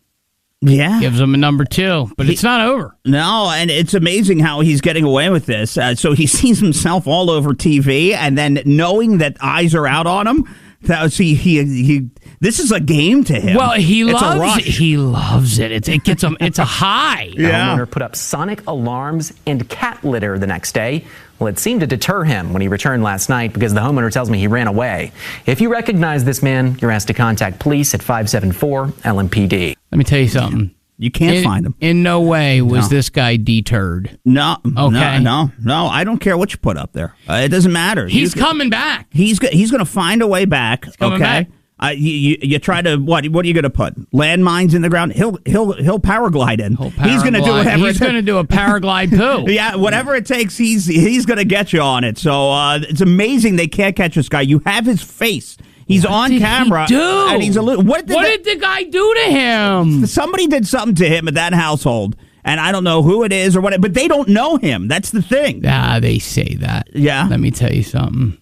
Yeah. Gives them a number 2, but it's not over. No, and it's amazing how he's getting away with this. So he sees himself all over TV, and then knowing that eyes are out on him, this is a game to him. Well, he loves it. It gets him. It's a high. The homeowner put up sonic alarms and cat litter the next day. Well, it seemed to deter him when he returned last night because the homeowner tells me he ran away. If you recognize this man, you're asked to contact police at 574-LMPD. Let me tell you something. You can't find him. In no way was this guy deterred. No. Okay. No. I don't care what you put up there. It doesn't matter. He's coming back. He's going to find a way back. He's coming back. You try to what are you going to put landmines in the ground? He'll paraglide in. He's going to do whatever. He's going to do a paraglide poo. Yeah, whatever it takes. He's going to get you on it. So it's amazing they can't catch this guy. You have his face. He's on camera. And he's a little. What did the guy do to him? Somebody did something to him at that household, and I don't know who it is or what. But they don't know him. That's the thing. They say that. Yeah. Let me tell you something.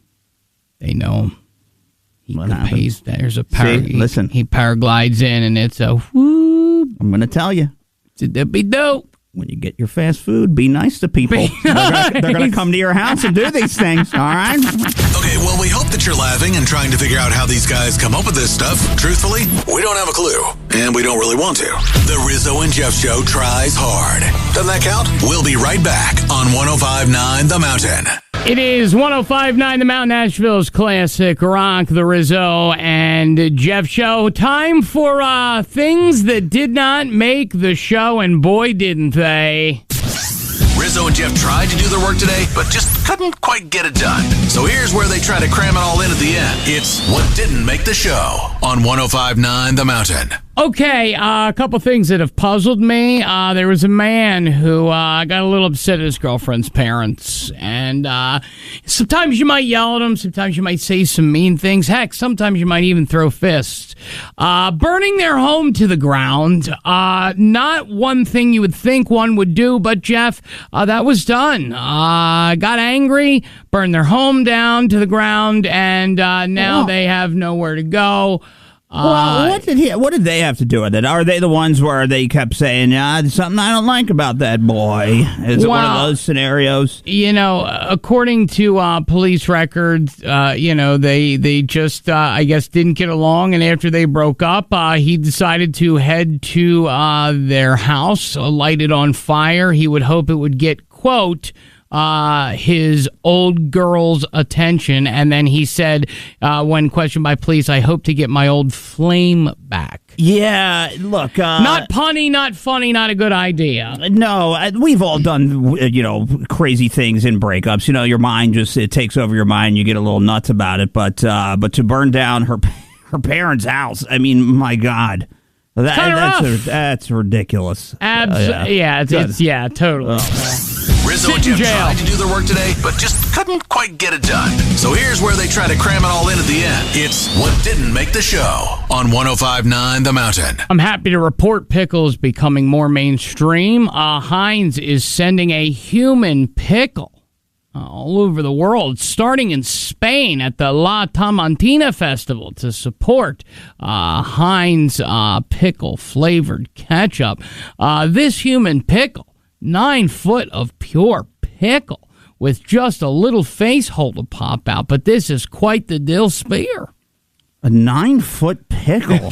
They know him. There's a listen. He paraglides in, and it's a whoop. I'm going to tell you. It's a dippy dope. When you get your fast food, be nice to people. They're going to come to your house and do these things, all right? Okay, well, we hope that you're laughing and trying to figure out how these guys come up with this stuff. Truthfully, we don't have a clue, and we don't really want to. The Rizzo and Jeff Show tries hard. Doesn't that count? We'll be right back on 105.9 The Mountain. It is 105.9 The Mountain, Nashville's classic rock, the Rizzo and Jeff Show. Time for things that did not make the show, and boy, didn't they. Rizzo and Jeff tried to do their work today, but just couldn't quite get it done. So here's where they try to cram it all in at the end. It's what didn't make the show on 105.9 The Mountain. Okay, a couple things that have puzzled me. There was a man who got a little upset at his girlfriend's parents. And sometimes you might yell at them. Sometimes you might say some mean things. Heck, sometimes you might even throw fists. Burning their home to the ground. Not one thing you would think one would do, but Jeff, that was done. Got angry, burned their home down to the ground, and now they have nowhere to go. Well, what did they have to do with it? Are they the ones where they kept saying, there's something I don't like about that boy? Is it one of those scenarios? According to police records, they just, I guess, didn't get along. And after they broke up, he decided to head to their house, light it on fire. He would hope it would get, quote, his old girl's attention. And then he said, when questioned by police, I hope to get my old flame back. Yeah, look. Not punny, not funny, not a good idea. No, we've all done, crazy things in breakups. Your mind it takes over your mind. You get a little nuts about it. But to burn down her parents' house, I mean, my God. That's ridiculous. Yeah, totally. Rizzo and Jeff tried to do their work today, but just couldn't quite get it done. So here's where they try to cram it all in at the end. It's what didn't make the show on 105.9 The Mountain. I'm happy to report pickle is becoming more mainstream. Heinz is sending a human pickle all over the world, starting in Spain at the La Tamantina Festival to support Heinz pickle-flavored ketchup. This human pickle, 9 foot of pure pickle with just a little face hole to pop out, but this is quite the dill spear. A 9-foot pickle?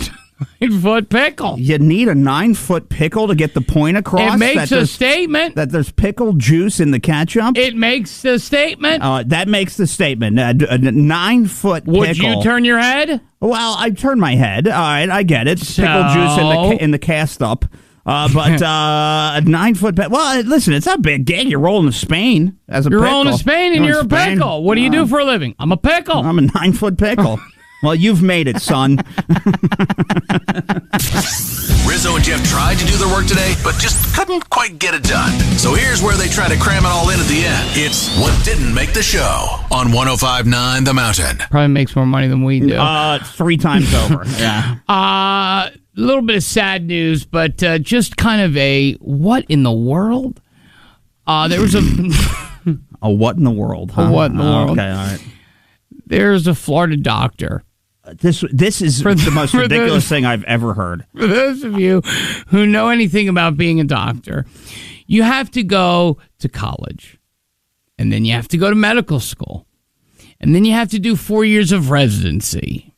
9-foot pickle. You need a 9-foot pickle to get the point across? It makes a statement. That there's pickle juice in the ketchup? It makes the statement. That makes the statement. A 9-foot pickle. Would you turn your head? Well, I turn my head. All right, I get it. Pickle juice in the cast up. But a 9-foot pickle. Well, listen, it's not a big gig. You're rolling to Spain as a pickle. You're rolling to Spain and you're a pickle. What do you do for a living? I'm a pickle. I'm a 9-foot pickle. Well, you've made it, son. Rizzo and Jeff tried to do their work today, but just couldn't quite get it done. So here's where they try to cram it all in at the end. It's what didn't make the show on 105.9 The Mountain. Probably makes more money than we do. 3 times over. Yeah. A little bit of sad news, but just kind of a what in the world? There was a a what in the world? Huh? A what in the world? Okay, all right. There's a Florida doctor. This is the most ridiculous thing I've ever heard. For those of you who know anything about being a doctor, you have to go to college, and then you have to go to medical school, and then you have to do 4 years of residency,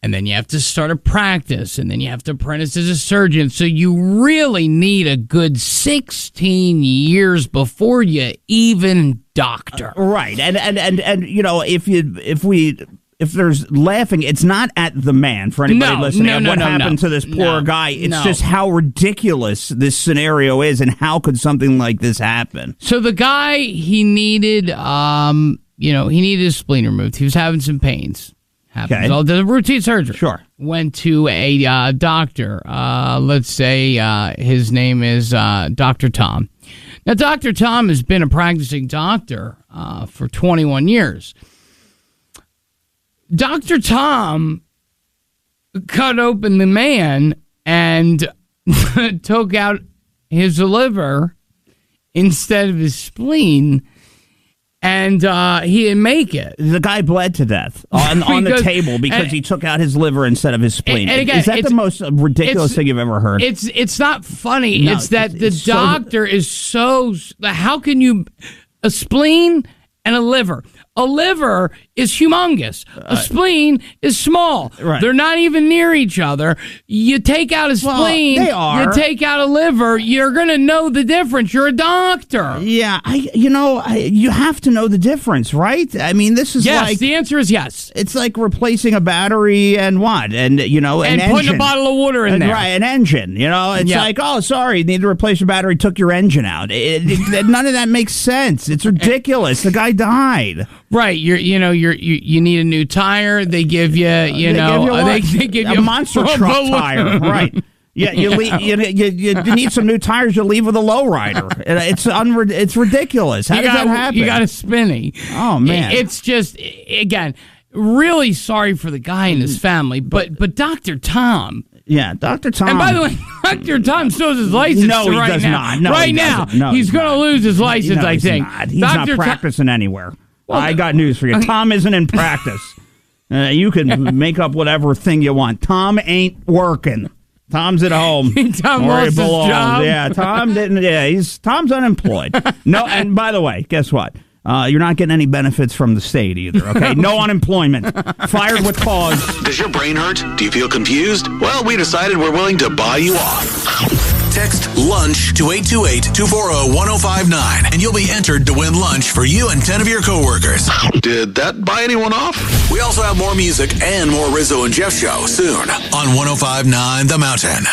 and then you have to start a practice, and then you have to apprentice as a surgeon. So you really need a good 16 years before you even doctor. Right. And if there's laughing, it's not at the man for anybody listening. What happened to this poor guy? It's just how ridiculous this scenario is, and how could something like this happen? So the guy, he needed, he needed his spleen removed. He was having some pains. Happens. Okay. The routine surgery. Sure. Went to a doctor. Let's say his name is Dr. Tom. Now, Dr. Tom has been a practicing doctor for 21 years. Dr. Tom cut open the man and took out his liver instead of his spleen, and he didn't make it. The guy bled to death on the table because he took out his liver instead of his spleen. And again, is that the most ridiculous thing you've ever heard? It's not funny. No, it's that the doctor is so... How can you... A spleen and a liver... A liver is humongous. A spleen is small. Right. They're not even near each other. You take out a spleen, they are. You take out a liver, you're going to know the difference. You're a doctor. Yeah, you have to know the difference, right? I mean, this is yes, the answer is yes. It's like replacing a battery and what? And, an engine. Putting a bottle of water in there. Right, an engine. It's like, oh, sorry, need to replace your battery, took your engine out. None of that makes sense. It's ridiculous. The guy died. Right, you need a new tire. They give you, they give you a monster truck tire. Right. Yeah, you need some new tires. You leave with a lowrider. It's ridiculous. How does that happen? You got a spinny. Oh man, it's just again really sorry for the guy and his family, but Dr. Tom. Yeah, Dr. Tom. And by the way, Dr. Tom still has his license. No, he does not. No, right now, he's going to lose his license. I think he's not practicing anywhere. Well, I got news for you. Tom isn't in practice. You can make up whatever thing you want. Tom ain't working. Tom's at home. Tom lost his job. Yeah, Tom didn't. Yeah, Tom's unemployed. No, and by the way, guess what? You're not getting any benefits from the state either, okay? No unemployment. Fired with cause. Does your brain hurt? Do you feel confused? Well, we decided we're willing to buy you off. Text text LUNCH to 828-240-1059, and you'll be entered to win lunch for you and 10 of your coworkers. Did that buy anyone off? We also have more music and more Rizzo and Jeff show soon on 105.9 The Mountain.